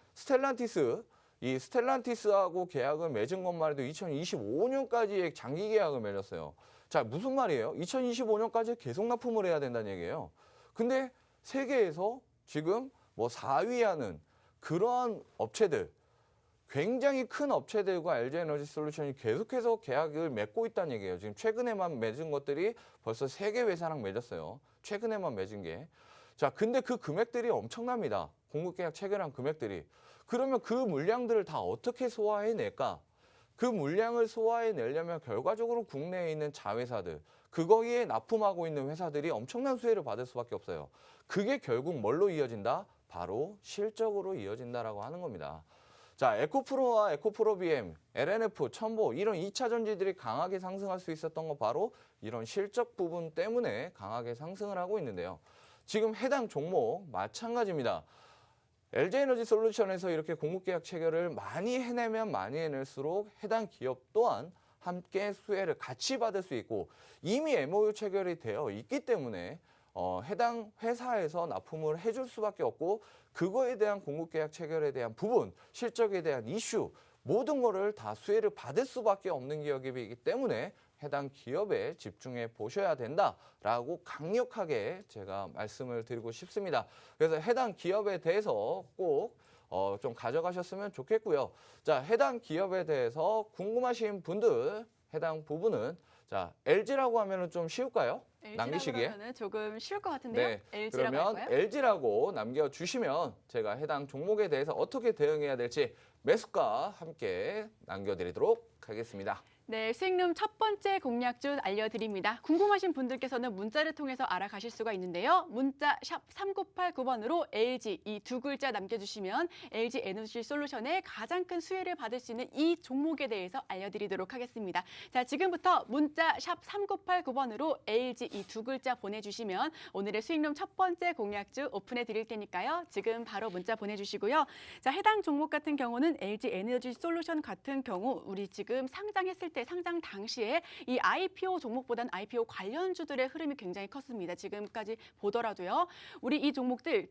이 스텔란티스하고 계약을 맺은 것만 해도 2025년까지의 장기 계약을 맺었어요. 자, 무슨 말이에요? 2025년까지 계속 납품을 해야 된다는 얘기예요. 근데 세계에서 지금 뭐 4위 하는 그러한 업체들, 굉장히 큰 업체들과 LG에너지 솔루션이 계속해서 계약을 맺고 있다는 얘기예요. 지금 최근에만 맺은 것들이 벌써 3개 회사랑 맺었어요. 최근에만 맺은 게. 자, 근데 그 금액들이 엄청납니다. 공급 계약 체결한 금액들이. 그러면 그 물량들을 다 어떻게 소화해낼까? 그 물량을 소화해내려면 결과적으로 국내에 있는 자회사들, 그거에 납품하고 있는 회사들이 엄청난 수혜를 받을 수밖에 없어요. 그게 결국 뭘로 이어진다? 바로 실적으로 이어진다라고 하는 겁니다. 자, 에코프로와 에코프로 BM, LNF, 첨보 이런 2차 전지들이 강하게 상승할 수 있었던 건 바로 이런 실적 부분 때문에 강하게 상승을 하고 있는데요. 지금 해당 종목 마찬가지입니다. LG에너지 솔루션에서 이렇게 공급 계약 체결을 많이 해내면 많이 해낼수록 해당 기업 또한 함께 수혜를 같이 받을 수 있고 이미 MOU 체결이 되어 있기 때문에 해당 회사에서 납품을 해줄 수밖에 없고 그거에 대한 공급 계약 체결에 대한 부분, 실적에 대한 이슈 모든 거를 다 수혜를 받을 수밖에 없는 기업이기 때문에 해당 기업에 집중해 보셔야 된다라고 강력하게 제가 말씀을 드리고 싶습니다. 그래서 해당 기업에 대해서 꼭 좀 가져가셨으면 좋겠고요. 자, 해당 기업에 대해서 궁금하신 분들 해당 부분은 자, LG라고 하면은 좀 쉬울까요? 남기시기에. LG라고 조금 쉬울 것 같은데요. 네, LG라고 그러면 할까요? LG라고 남겨주시면 제가 해당 종목에 대해서 어떻게 대응해야 될지 매수가 함께 남겨드리도록 하겠습니다. 네, 수익룸 첫 번째 공략주 알려드립니다. 궁금하신 분들께서는 문자를 통해서 알아가실 수가 있는데요. 문자 샵 3989번으로 LG 이 두 글자 남겨주시면 LG 에너지 솔루션의 가장 큰 수혜를 받을 수 있는 이 종목에 대해서 알려드리도록 하겠습니다. 자, 지금부터 문자 샵 3989번으로 LG 이 두 글자 보내주시면 오늘의 수익룸 첫 번째 공략주 오픈해 드릴 테니까요. 지금 바로 문자 보내주시고요. 자, 해당 종목 같은 경우는 LG 에너지 솔루션 같은 경우 우리 지금 상장했을 때 상장 당시에 이 IPO 종목보다는 IPO 관련주들의 흐름이 굉장히 컸습니다. 지금까지 보더라도요. 우리 이 종목들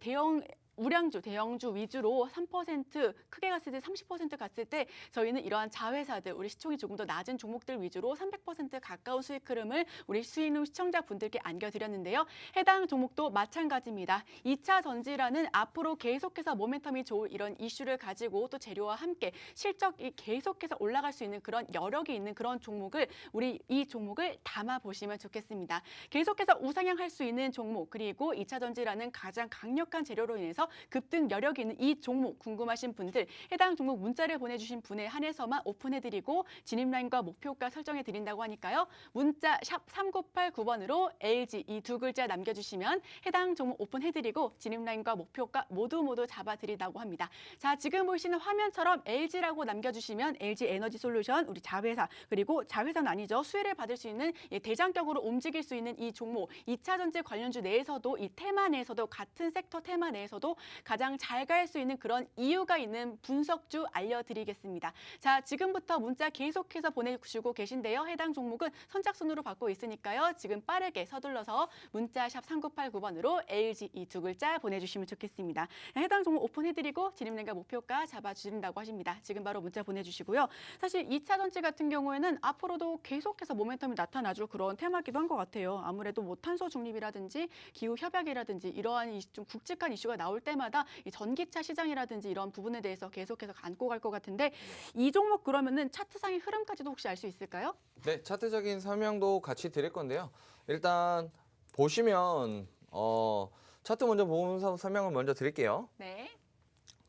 우량주, 대형주 위주로 3% 크게 갔을 때 30% 갔을 때 저희는 이러한 자회사들, 우리 시총이 조금 더 낮은 종목들 위주로 300% 가까운 수익 흐름을 우리 수익룸 시청자분들께 안겨드렸는데요. 해당 종목도 마찬가지입니다. 2차 전지라는 앞으로 계속해서 모멘텀이 좋을 이런 이슈를 가지고 또 재료와 함께 실적이 계속해서 올라갈 수 있는 그런 여력이 있는 그런 종목을 우리 이 종목을 담아보시면 좋겠습니다. 계속해서 우상향할 수 있는 종목 그리고 2차 전지라는 가장 강력한 재료로 인해서 급등 여력이 있는 이 종목 궁금하신 분들 해당 종목 문자를 보내주신 분에 한해서만 오픈해드리고 진입라인과 목표가 설정해드린다고 하니까요. 문자 샵 3989번으로 LG 이 두 글자 남겨주시면 해당 종목 오픈해드리고 진입라인과 목표가 모두 잡아드린다고 합니다. 자, 지금 보시는 화면처럼 LG라고 남겨주시면 LG 에너지 솔루션 우리 자회사 그리고 자회사는 아니죠. 수혜를 받을 수 있는 대장격으로 움직일 수 있는 이 종목 2차 전지 관련주 내에서도 이 테마 내에서도 같은 섹터 테마 내에서도 가장 잘 갈 수 있는 그런 이유가 있는 분석주 알려드리겠습니다. 자, 지금부터 문자 계속해서 보내주시고 계신데요. 해당 종목은 선착순으로 받고 있으니까요. 지금 빠르게 서둘러서 문자 샵 3989번으로 LG 이 두 글자 보내주시면 좋겠습니다. 해당 종목 오픈해드리고 진입량과 목표가 잡아주신다고 하십니다. 지금 바로 문자 보내주시고요. 사실 2차 전지 같은 경우에는 앞으로도 계속해서 모멘텀이 나타나줄 그런 테마기도 한 것 같아요. 아무래도 뭐 탄소 중립이라든지 기후 협약이라든지 이러한 좀 굵직한 이슈가 나올 때마다 이 전기차 시장이라든지 이런 부분에 대해서 계속해서 안고 갈 것 같은데 이 종목 그러면은 차트상의 흐름까지도 혹시 알 수 있을까요? 네, 차트적인 설명도 같이 드릴 건데요. 일단 보시면 차트 먼저 보면서 설명을 먼저 드릴게요. 네.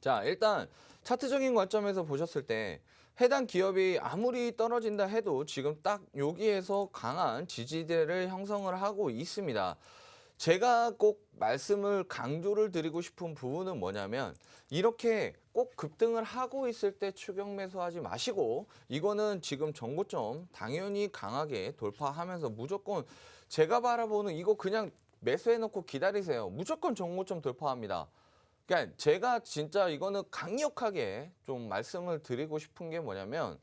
자, 일단 차트적인 관점에서 보셨을 때 해당 기업이 아무리 떨어진다 해도 지금 딱 여기에서 강한 지지대를 형성을 하고 있습니다. 제가 꼭 말씀을 강조를 드리고 싶은 부분은 뭐냐면 이렇게 꼭 급등을 하고 있을 때 추격 매수하지 마시고 이거는 지금 전고점 당연히 강하게 돌파하면서 무조건 제가 바라보는 이거 그냥 매수해놓고 기다리세요. 무조건 전고점 돌파합니다. 그러니까 제가 진짜 이거는 강력하게 좀 말씀을 드리고 싶은 게 뭐냐면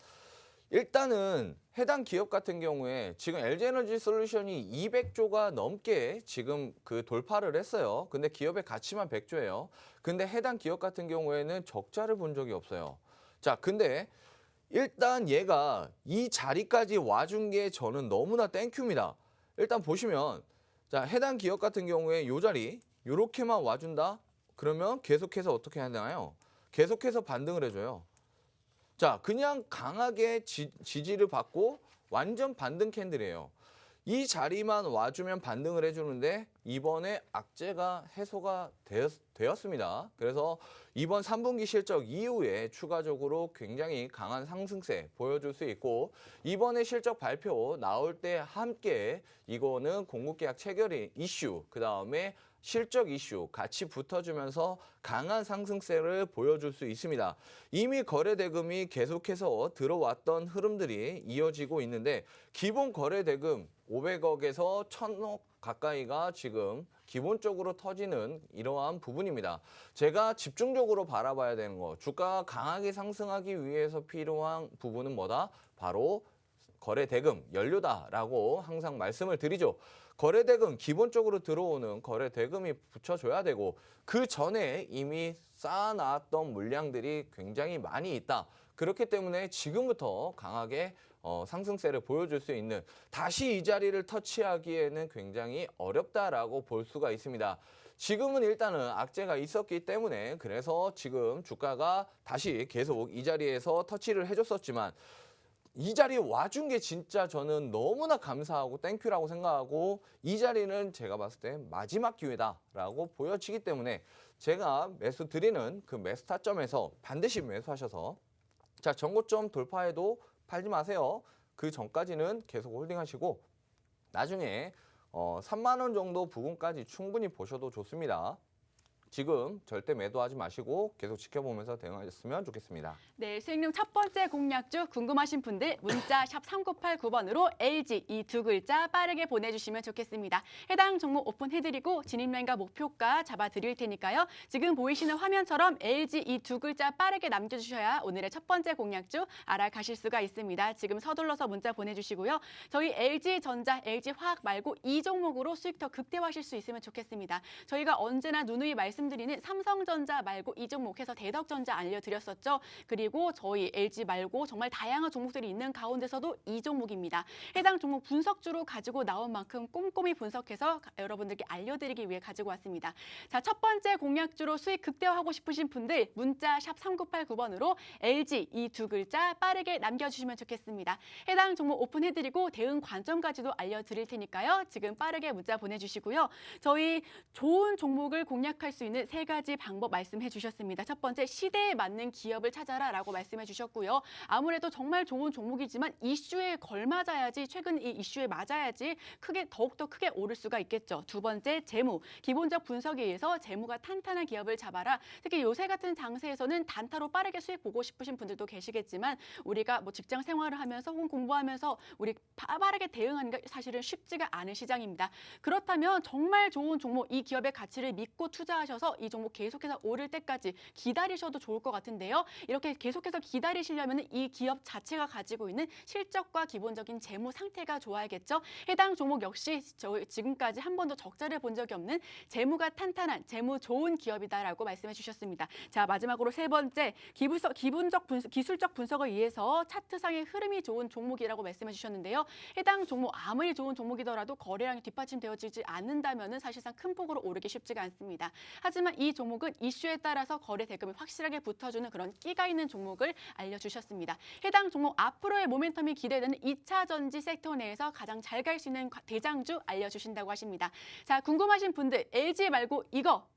일단은 해당 기업 같은 경우에 지금 LG에너지 솔루션이 200조가 넘게 지금 그 돌파를 했어요. 근데 기업의 가치만 100조예요. 근데 해당 기업 같은 경우에는 적자를 본 적이 없어요. 자, 근데 일단 얘가 이 자리까지 와준 게 저는 너무나 땡큐입니다. 일단 보시면 자, 해당 기업 같은 경우에 이 자리 이렇게만 와준다? 그러면 계속해서 어떻게 해야 되나요? 계속해서 반등을 해줘요. 자, 그냥 강하게 지지를 받고 완전 반등 캔들이에요. 이 자리만 와주면 반등을 해주는데 이번에 악재가 해소가 되었습니다. 그래서 이번 3분기 실적 이후에 추가적으로 굉장히 강한 상승세 보여줄 수 있고 이번에 실적 발표 나올 때 함께 이거는 공급계약 체결 이슈 그다음에 실적 이슈 같이 붙어주면서 강한 상승세를 보여줄 수 있습니다. 이미 거래 대금이 계속해서 들어왔던 흐름들이 이어지고 있는데 기본 거래 대금 500억에서 1000억 가까이가 지금 기본적으로 터지는 이러한 부분입니다. 제가 집중적으로 바라봐야 되는 거 주가가 강하게 상승하기 위해서 필요한 부분은 뭐다? 바로 거래 대금, 연료다라고 항상 말씀을 드리죠. 거래 대금, 기본적으로 들어오는 거래 대금이 붙여줘야 되고 그 전에 이미 쌓아놨던 물량들이 굉장히 많이 있다. 그렇기 때문에 지금부터 강하게 상승세를 보여줄 수 있는 다시 이 자리를 터치하기에는 굉장히 어렵다라고 볼 수가 있습니다. 지금은 일단은 악재가 있었기 때문에 그래서 지금 주가가 다시 계속 이 자리에서 터치를 해줬었지만 이 자리에 와준 게 진짜 저는 너무나 감사하고 땡큐라고 생각하고 이 자리는 제가 봤을 때 마지막 기회다라고 보여지기 때문에 제가 매수 드리는 그 매수 타점에서 반드시 매수하셔서 자 전고점 돌파해도 팔지 마세요. 그 전까지는 계속 홀딩하시고 나중에 3만 원 정도 부분까지 충분히 보셔도 좋습니다. 지금 절대 매도하지 마시고 계속 지켜보면서 대응하셨으면 좋겠습니다. 네, 수익률 첫 번째 공략주 궁금하신 분들 문자 샵 3989번으로 LG 이 두 글자 빠르게 보내주시면 좋겠습니다. 해당 종목 오픈해드리고 진입라인과 목표가 잡아드릴 테니까요. 지금 보이시는 화면처럼 LG 이 두 글자 빠르게 남겨주셔야 오늘의 첫 번째 공략주 알아가실 수가 있습니다. 지금 서둘러서 문자 보내주시고요. 저희 LG전자, LG화학 말고 이 종목으로 수익 더 극대화하실 수 있으면 좋겠습니다. 저희가 언제나 누누이 말씀드리는 삼성전자 말고 이 종목에서 대덕전자 알려드렸었죠. 그리고 저희 LG 말고 정말 다양한 종목들이 있는 가운데서도 이 종목입니다. 해당 종목 분석주로 가지고 나온 만큼 꼼꼼히 분석해서 여러분들께 알려드리기 위해 가지고 왔습니다. 자, 첫 번째 공략주로 수익 극대화하고 싶으신 분들 문자 샵 3989번으로 LG 이 두 글자 빠르게 남겨주시면 좋겠습니다. 해당 종목 오픈해드리고 대응 관점까지도 알려드릴 테니까요. 지금 빠르게 문자 보내주시고요. 저희 좋은 종목을 공략할 수 있는 세 가지 방법 말씀해 주셨습니다. 첫 번째, 시대에 맞는 기업을 찾아라 라고 말씀해 주셨고요. 아무래도 정말 좋은 종목이지만 이슈에 걸맞아야지, 최근 이 이슈에 맞아야지 더욱더 크게 오를 수가 있겠죠. 두 번째, 재무. 기본적 분석에 의해서 재무가 탄탄한 기업을 잡아라. 특히 요새 같은 장세에서는 단타로 빠르게 수익 보고 싶으신 분들도 계시겠지만 우리가 뭐 직장 생활을 하면서 혹은 공부하면서 우리 빠르게 대응하는 게 사실은 쉽지가 않은 시장입니다. 그렇다면 정말 좋은 종목, 이 기업의 가치를 믿고 투자하셔서 이 종목 계속해서 오를 때까지 기다리셔도 좋을 것 같은데요. 이렇게 계속해서 기다리시려면 이 기업 자체가 가지고 있는 실적과 기본적인 재무 상태가 좋아야겠죠. 해당 종목 역시 지금까지 한 번도 적자를 본 적이 없는 재무가 탄탄한, 재무 좋은 기업이다라고 말씀해 주셨습니다. 자, 마지막으로 세 번째, 기술적 분석에 의해서 차트상의 흐름이 좋은 종목이라고 말씀해 주셨는데요. 해당 종목 아무리 좋은 종목이더라도 거래량이 뒷받침되어지지 않는다면 사실상 큰 폭으로 오르기 쉽지가 않습니다. 하지만 이 종목은 이슈에 따라서 거래 대금이 확실하게 붙어주는 그런 끼가 있는 종목을 알려주셨습니다. 해당 종목 앞으로의 모멘텀이 기대되는 2차 전지 섹터 내에서 가장 잘 갈 수 있는 대장주 알려주신다고 하십니다. 자, 궁금하신 분들 LG 말고 이거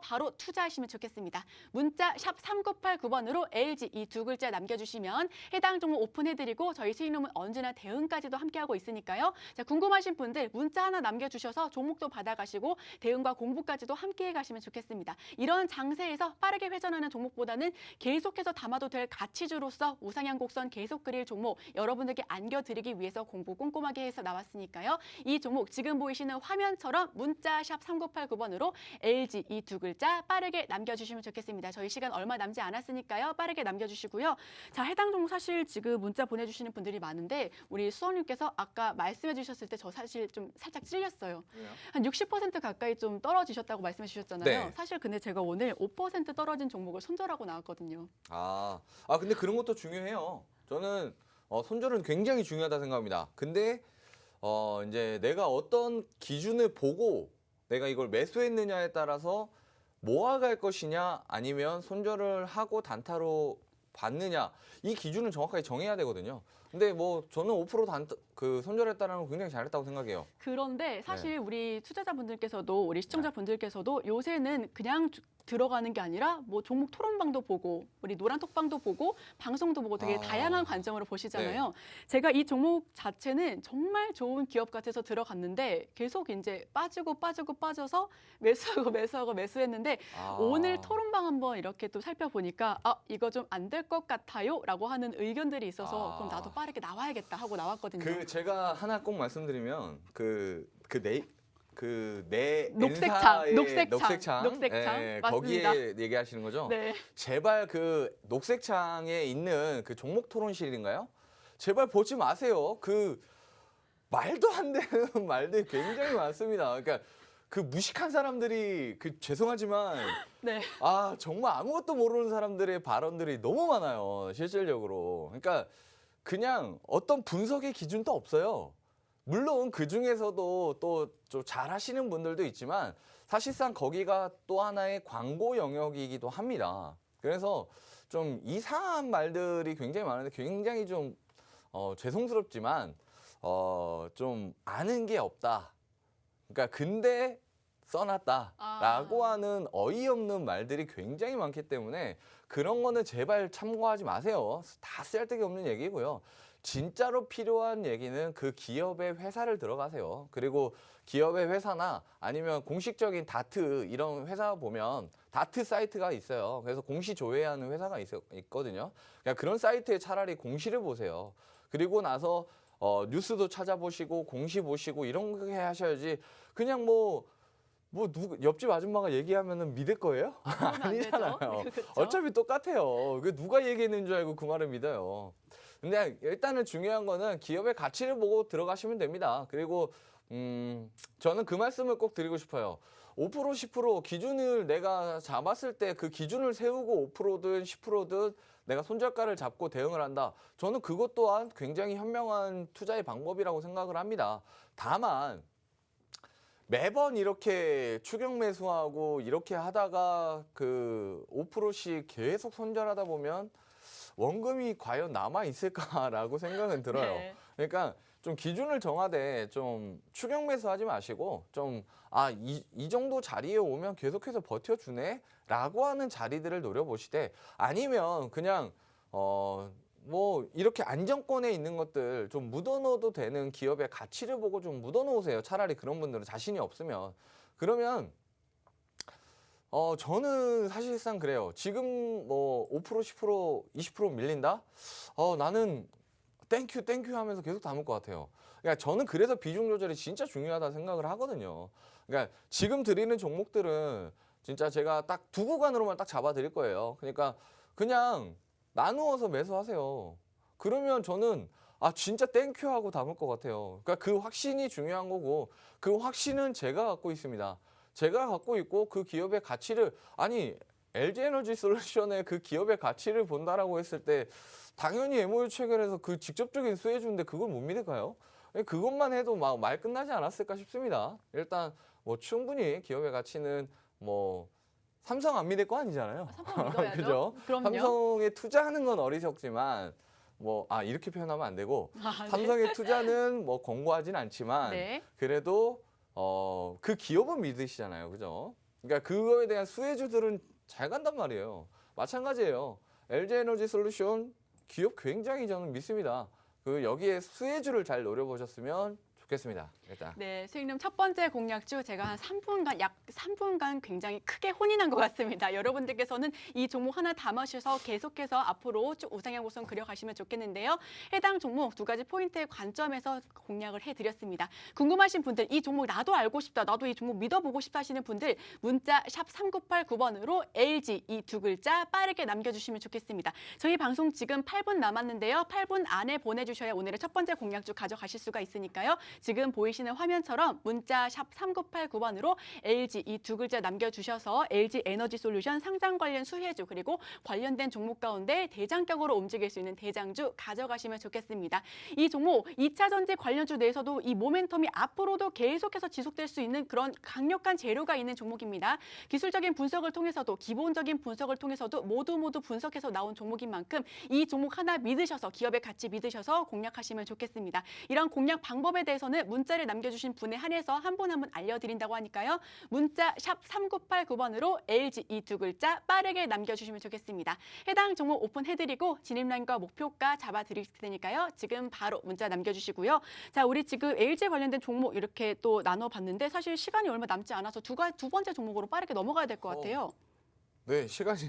바로 투자하시면 좋겠습니다. 문자 샵 3989번으로 LG 이 두 글자 남겨주시면 해당 종목 오픈해드리고 저희 수익룸은 언제나 대응까지도 함께하고 있으니까요. 자, 궁금하신 분들 문자 하나 남겨주셔서 종목도 받아가시고 대응과 공부까지도 함께해 가시면 좋겠습니다. 이런 장세에서 빠르게 회전하는 종목보다는 계속해서 담아도 될 가치주로서 우상향 곡선 계속 그릴 종목 여러분들께 안겨드리기 위해서 공부 꼼꼼하게 해서 나왔으니까요. 이 종목 지금 보이시는 화면처럼 문자 샵 3989번으로 LG 이 두 글자 빠르게 남겨주시면 좋겠습니다. 저희 시간 얼마 남지 않았으니까요. 빠르게 남겨주시고요. 자, 해당 종목 사실 지금 문자 보내주시는 분들이 많은데 우리 수원님께서 아까 말씀해 주셨을 때 저 사실 좀 살짝 찔렸어요. 왜요? 한 60% 가까이 좀 떨어지셨다고 말씀해 주셨잖아요. 네. 사실 근데 제가 오늘 5% 떨어진 종목을 손절하고 나왔거든요. 근데 그런 것도 중요해요. 저는 손절은 굉장히 중요하다 생각합니다. 근데 이제 내가 어떤 기준을 보고 내가 이걸 매수했느냐에 따라서 모아갈 것이냐 아니면 손절을 하고 단타로 받느냐 이 기준을 정확하게 정해야 되거든요. 근데 뭐 저는 5% 손절했다는 건 굉장히 잘했다고 생각해요. 그런데 사실 우리 투자자분들께서도 우리 시청자분들께서도 요새는 그냥 들어가는 게 아니라 뭐 종목 토론방도 보고 우리 노란톡방도 보고 방송도 보고 되게 다양한 관점으로 보시잖아요. 제가 이 종목 자체는 정말 좋은 기업 같아서 들어갔는데 계속 이제 빠져서 매수했는데 오늘 토론방 한번 이렇게 또 살펴보니까 이거 좀 안 될 것 같아요라고 하는 의견들이 있어서 그럼 나도 빠르게 나와야겠다 하고 나왔거든요. 제가 하나 꼭 말씀드리면 녹색창 맞습니다. 거기에 얘기하시는 거죠? 네. 제발 그 녹색창에 있는 그 종목 토론실인가요? 제발 보지 마세요. 말도 안 되는 말들이 굉장히 많습니다. 그러니까 그 무식한 사람들이 죄송하지만 네. 정말 아무것도 모르는 사람들의 발언들이 너무 많아요. 실질적으로. 그러니까 그냥 어떤 분석의 기준도 없어요. 물론 그 중에서도 또 좀 잘하시는 분들도 있지만 사실상 거기가 또 하나의 광고 영역이기도 합니다. 그래서 좀 이상한 말들이 굉장히 많은데 굉장히 좀 죄송스럽지만 좀 아는 게 없다. 그러니까 근데 써놨다라고 하는 어이없는 말들이 굉장히 많기 때문에 그런 거는 제발 참고하지 마세요. 다 쓸데기 없는 얘기고요. 진짜로 필요한 얘기는 그 기업의 회사를 들어가세요. 그리고 기업의 회사나 아니면 공식적인 다트 이런 회사 보면 다트 사이트가 있어요. 그래서 공시 조회하는 회사가 있거든요. 그러니까 그런 사이트에 차라리 공시를 보세요. 그리고 나서 뉴스도 찾아보시고 공시 보시고 이런 거 하셔야지 그냥 누구 옆집 아줌마가 얘기하면은 믿을 거예요? 아니잖아요. 그렇죠? 어차피 똑같아요. 그 누가 얘기했는 줄 알고 그 말을 믿어요. 근데 일단은 중요한 거는 기업의 가치를 보고 들어가시면 됩니다. 그리고 저는 그 말씀을 꼭 드리고 싶어요. 5% 10% 기준을 내가 잡았을 때 그 기준을 세우고 5%든 10%든 내가 손절가를 잡고 대응을 한다. 저는 그것 또한 굉장히 현명한 투자의 방법이라고 생각을 합니다. 다만 매번 이렇게 추격 매수하고 이렇게 하다가 그 5%씩 계속 손절하다 보면 원금이 과연 남아 있을까라고 생각은 들어요. 네. 그러니까 좀 기준을 정하되 좀 추격 매수하지 마시고 좀 이 정도 자리에 오면 계속해서 버텨주네라고 하는 자리들을 노려보시되 아니면 그냥 이렇게 안정권에 있는 것들 좀 묻어넣어도 되는 기업의 가치를 보고 좀 묻어놓으세요. 차라리 그런 분들은 자신이 없으면. 그러면 저는 사실상 그래요. 지금 5% 10% 20% 밀린다? 나는 땡큐 하면서 계속 담을 것 같아요. 그러니까 저는 그래서 비중 조절이 진짜 중요하다 생각을 하거든요. 그러니까 지금 드리는 종목들은 진짜 제가 딱 두 구간으로만 딱 잡아 드릴 거예요. 그러니까 그냥 나누어서 매수하세요. 그러면 저는 진짜 땡큐 하고 담을 것 같아요. 그러니까 그 확신이 중요한 거고 그 확신은 제가 갖고 있습니다. 제가 갖고 있고 그 기업의 가치를 LG에너지솔루션의 그 기업의 가치를 본다라고 했을 때 당연히 MOU 체결해서 그 직접적인 수혜주인데 그걸 못 믿을까요? 그것만 해도 말 끝나지 않았을까 싶습니다. 일단 충분히 기업의 가치는 삼성 안 믿을 거 아니잖아요. 삼성 믿어야죠. 그죠? 그럼요. 삼성에 투자하는 건 어리석지만 이렇게 표현하면 안 되고 네. 삼성의 투자는 권고하진 않지만 네. 그래도 그 기업은 믿으시잖아요. 그죠? 그러니까 그거에 대한 수혜주들은 잘 간단 말이에요. 마찬가지예요. LG에너지솔루션 기업 굉장히 저는 믿습니다. 여기에 수혜주를 잘 노려보셨으면 좋겠습니다. 일단. 네, 수익률 첫 번째 공략주 제가 약 3분간 굉장히 크게 혼이 난 것 같습니다. 여러분들께서는 이 종목 하나 담으셔서 계속해서 앞으로 쭉 우상향 곡선 그려가시면 좋겠는데요. 해당 종목 두 가지 포인트의 관점에서 공략을 해드렸습니다. 궁금하신 분들, 이 종목 나도 알고 싶다, 나도 이 종목 믿어보고 싶다 하시는 분들 문자 샵 3989번으로 LG 이 두 글자 빠르게 남겨주시면 좋겠습니다. 저희 방송 지금 8분 남았는데요. 8분 안에 보내주셔야 오늘의 첫 번째 공략주 가져가실 수가 있으니까요. 지금 보이시는 화면처럼 문자 샵 3989번으로 LG 이 두 글자 남겨주셔서 LG 에너지솔루션 상장 관련 수혜주 그리고 관련된 종목 가운데 대장격으로 움직일 수 있는 대장주 가져가시면 좋겠습니다. 이 종목 2차 전지 관련주 내에서도 이 모멘텀이 앞으로도 계속해서 지속될 수 있는 그런 강력한 재료가 있는 종목입니다. 기술적인 분석을 통해서도 기본적인 분석을 통해서도 모두 분석해서 나온 종목인 만큼 이 종목 하나 믿으셔서 기업의 가치 믿으셔서 공략하시면 좋겠습니다. 이런 공략 방법에 대해서는 문자를 남겨주신 분에 한해서 한 분 한 분 알려드린다고 하니까요. 문자 샵 3989번으로 LG 이 두 글자 빠르게 남겨주시면 좋겠습니다. 해당 종목 오픈해드리고 진입라인과 목표가 잡아드릴 테니까요. 지금 바로 문자 남겨주시고요. 자, 우리 지금 LG 관련된 종목 이렇게 또 나눠봤는데 사실 시간이 얼마 남지 않아서 두 번째 종목으로 빠르게 넘어가야 될 것 같아요. 네, 시간이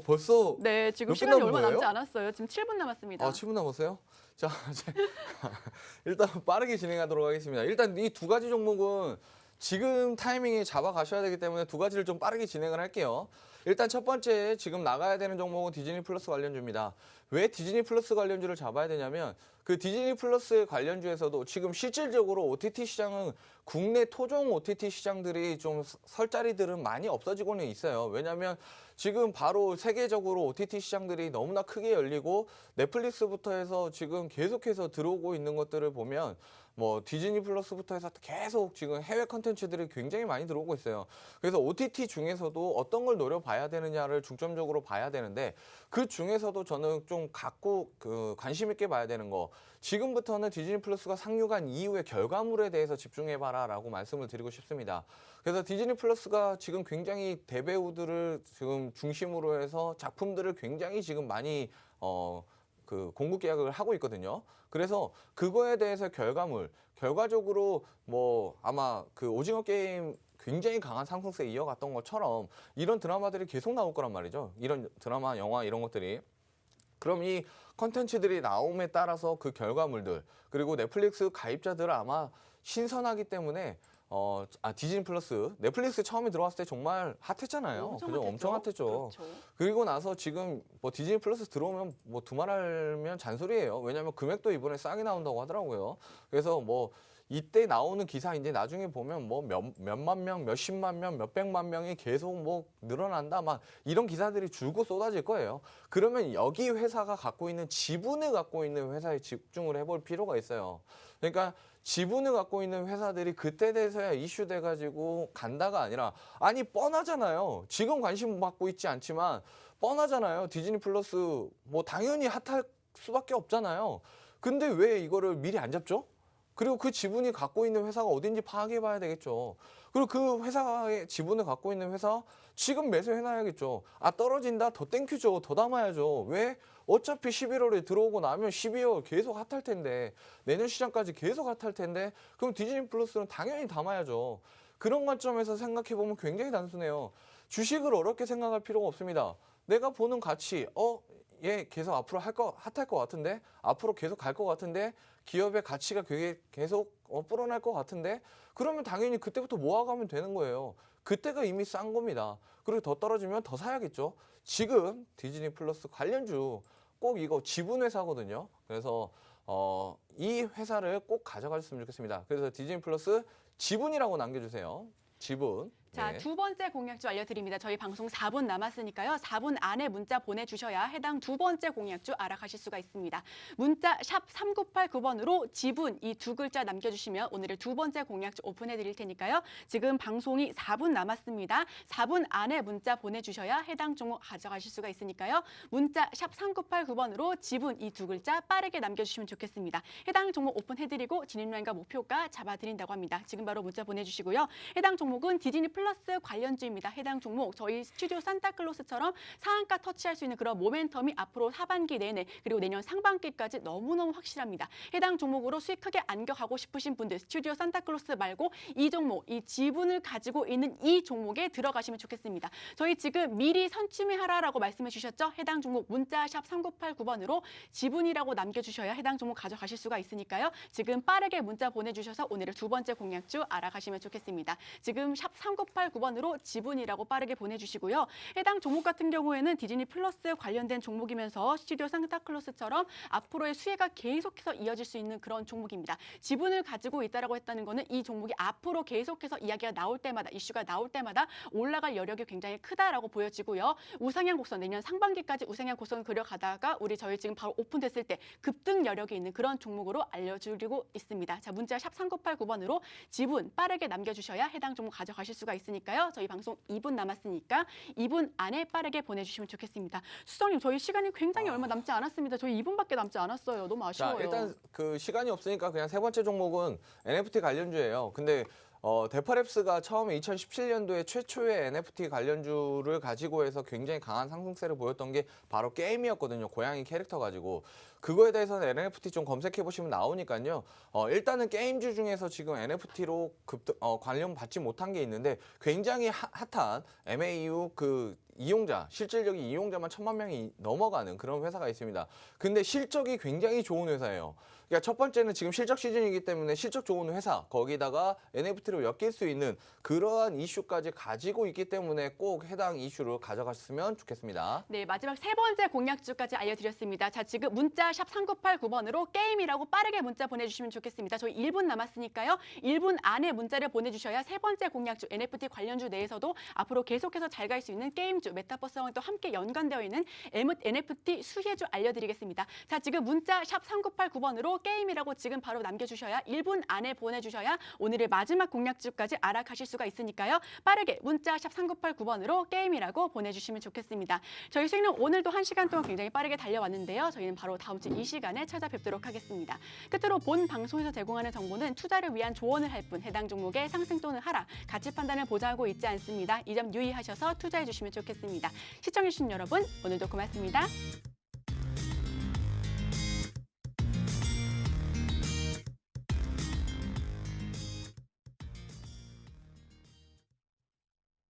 벌써 네, 지금 몇 시간이 분 남은 얼마 남지 거예요? 않았어요. 지금 7분 남았습니다. 7분 남았어요? 자, 일단 빠르게 진행하도록 하겠습니다. 일단 이 두 가지 종목은 지금 타이밍에 잡아가셔야 되기 때문에 두 가지를 좀 빠르게 진행을 할게요. 일단 첫 번째 지금 나가야 되는 종목은 디즈니 플러스 관련주입니다. 왜 디즈니 플러스 관련주를 잡아야 되냐면 그 디즈니 플러스 관련주에서도 지금 실질적으로 OTT 시장은 국내 토종 OTT 시장들이 좀 설 자리들은 많이 없어지고는 있어요. 왜냐하면 지금 바로 세계적으로 OTT 시장들이 너무나 크게 열리고 넷플릭스부터 해서 지금 계속해서 들어오고 있는 것들을 보면 뭐 디즈니 플러스부터 해서 계속 지금 해외 컨텐츠들이 굉장히 많이 들어오고 있어요. 그래서 OTT 중에서도 어떤 걸 노려봐야 되느냐를 중점적으로 봐야 되는데 그 중에서도 저는 좀 갖고 관심 있게 봐야 되는 거 지금부터는 디즈니 플러스가 상륙한 이후의 결과물에 대해서 집중해봐라라고 말씀을 드리고 싶습니다. 그래서 디즈니 플러스가 지금 굉장히 대배우들을 지금 중심으로 해서 작품들을 굉장히 지금 많이 공급 계약을 하고 있거든요. 그래서 그거에 대해서 결과적으로 뭐 아마 그 오징어 게임 굉장히 강한 상승세 이어갔던 것처럼 이런 드라마들이 계속 나올 거란 말이죠. 이런 드라마, 영화 이런 것들이. 그럼 이 컨텐츠들이 나옴에 따라서 그 결과물들 그리고 넷플릭스 가입자들은 아마 신선하기 때문에 디즈니 플러스 넷플릭스 처음에 들어왔을 때 정말 핫했잖아요. 그죠? 엄청 핫했죠. 그렇죠. 그리고 나서 지금 뭐 디즈니 플러스 들어오면 뭐 두말하면 잔소리예요. 왜냐하면 금액도 이번에 싸게 나온다고 하더라고요. 그래서 뭐 이때 나오는 기사 이제 나중에 보면 뭐 몇만 명, 몇십만 명, 몇백만 명이 계속 뭐 늘어난다 막 이런 기사들이 줄곧 쏟아질 거예요. 그러면 여기 회사가 갖고 있는 지분을 갖고 있는 회사에 집중을 해볼 필요가 있어요. 그러니까 지분을 갖고 있는 회사들이 그때 돼서야 이슈돼 가지고 간다가 아니라 아니 뻔하잖아요. 지금 관심 받고 있지 않지만 뻔하잖아요. 디즈니 플러스 뭐 당연히 핫할 수밖에 없잖아요. 근데 왜 이거를 미리 안 잡죠? 그리고 그 지분이 갖고 있는 회사가 어딘지 파악해 봐야 되겠죠. 그리고 그 회사의 지분을 갖고 있는 회사 지금 매수해놔야겠죠. 아 떨어진다? 더 땡큐죠. 더 담아야죠. 왜? 어차피 11월에 들어오고 나면 12월 계속 핫할 텐데 내년 시장까지 계속 핫할 텐데 그럼 디즈니 플러스는 당연히 담아야죠. 그런 관점에서 생각해 보면 굉장히 단순해요. 주식을 어렵게 생각할 필요가 없습니다. 내가 보는 가치, 얘 계속 앞으로 핫할 것 같은데 앞으로 계속 갈 것 같은데 기업의 가치가 계속 불어날 것 같은데 그러면 당연히 그때부터 모아가면 되는 거예요. 그때가 이미 싼 겁니다. 그리고 더 떨어지면 더 사야겠죠. 지금 디즈니 플러스 관련주 꼭 이거 지분 회사거든요. 그래서 이 회사를 꼭 가져가셨으면 좋겠습니다. 그래서 디즈니 플러스 지분이라고 남겨주세요. 지분. 자, 네. 두 번째 공약주 알려드립니다. 저희 방송 4분 남았으니까요. 4분 안에 문자 보내주셔야 해당 두 번째 공약주 알아가실 수가 있습니다. 문자 샵 3989번으로 지분 이 두 글자 남겨주시면 오늘의 두 번째 공약주 오픈해드릴 테니까요. 지금 방송이 4분 남았습니다. 4분 안에 문자 보내주셔야 해당 종목 가져가실 수가 있으니까요. 문자 샵 3989번으로 지분 이 두 글자 빠르게 남겨주시면 좋겠습니다. 해당 종목 오픈해드리고 진입라인과 목표가 잡아드린다고 합니다. 지금 바로 문자 보내주시고요. 해당 종목은 디즈니 플러스 관련주입니다. 해당 종목 저희 스튜디오 산타클로스처럼 상한가 터치할 수 있는 그런 모멘텀이 앞으로 하반기 내내 그리고 내년 상반기까지 너무너무 확실합니다. 해당 종목으로 수익 크게 안겨가고 싶으신 분들 스튜디오 산타클로스 말고 이 종목, 이 지분을 가지고 있는 이 종목에 들어가시면 좋겠습니다. 저희 지금 미리 선취매하라라고 말씀해 주셨죠? 해당 종목 문자샵 3989번으로 지분이라고 남겨주셔야 해당 종목 가져가실 수가 있으니까요. 지금 빠르게 문자 보내주셔서 오늘의 두 번째 공약주 알아가시면 좋겠습니다. 지금 샵 3989번으로 지분이라고 빠르게 보내주시고요. 해당 종목 같은 경우에는 디즈니 플러스 관련된 종목이면서 스튜디오 산타클로스처럼 앞으로의 수혜가 계속해서 이어질 수 있는 그런 종목입니다. 지분을 가지고 있다라고 했다는 거는 이 종목이 앞으로 계속해서 이야기가 나올 때마다 이슈가 나올 때마다 올라갈 여력이 굉장히 크다라고 보여지고요. 우상향 곡선 내년 상반기까지 우상향 곡선 그려가다가 저희 지금 바로 오픈됐을 때 급등 여력이 있는 그런 종목으로 알려드리고 있습니다. 자, 문자 샵 3989번으로 지분 빠르게 남겨주셔야 해당 종목 가져가실 수가 있으니까요. 저희 방송 2분 남았으니까 2분 안에 빠르게 보내주시면 좋겠습니다. 수석님, 저희 시간이 굉장히 얼마 남지 않았습니다. 저희 2분밖에 남지 않았어요. 너무 아쉬워요. 자, 일단 그 시간이 없으니까 그냥 세 번째 종목은 NFT 관련주예요. 근데 데파랩스가 처음에 2017년도에 최초의 NFT 관련주를 가지고 해서 굉장히 강한 상승세를 보였던 게 바로 게임이었거든요. 고양이 캐릭터 가지고. 그거에 대해서는 NFT 좀 검색해 보시면 나오니까요. 일단은 게임주 중에서 지금 NFT로 관련 받지 못한 게 있는데 굉장히 핫한 MAU 실질적인 이용자만 1000만 명이 넘어가는 그런 회사가 있습니다. 근데 실적이 굉장히 좋은 회사예요. 그러니까 첫 번째는 지금 실적 시즌이기 때문에 실적 좋은 회사, 거기다가 NFT로 엮일 수 있는 그러한 이슈까지 가지고 있기 때문에 꼭 해당 이슈를 가져갔으면 좋겠습니다. 네, 마지막 세 번째 공약주까지 알려드렸습니다. 자, 지금 문자 샵 3989번으로 게임이라고 빠르게 문자 보내주시면 좋겠습니다. 저희 1분 남았으니까요. 1분 안에 문자를 보내주셔야 세 번째 공약주 NFT 관련주 내에서도 앞으로 계속해서 잘 갈 수 있는 게임주, 메타버스와 또 함께 연관되어 있는 NFT 수혜주 알려드리겠습니다. 자, 지금 문자 샵 3989번으로 게임이라고 지금 바로 남겨주셔야 1분 안에 보내주셔야 오늘의 마지막 공약주까지 알아가실 수가 있으니까요. 빠르게 문자 샵 3989번으로 게임이라고 보내주시면 좋겠습니다. 저희 수익률 오늘도 1시간 동안 굉장히 빠르게 달려왔는데요. 저희는 바로 다음 주 이 시간에 찾아뵙도록 하겠습니다. 끝으로 본 방송에서 제공하는 정보는 투자를 위한 조언을 할 뿐 해당 종목의 상승 또는 하락, 가치 판단을 보장하고 있지 않습니다. 이 점 유의하셔서 투자해 주시면 좋겠습니다. 시청해 주신 여러분, 오늘도 고맙습니다.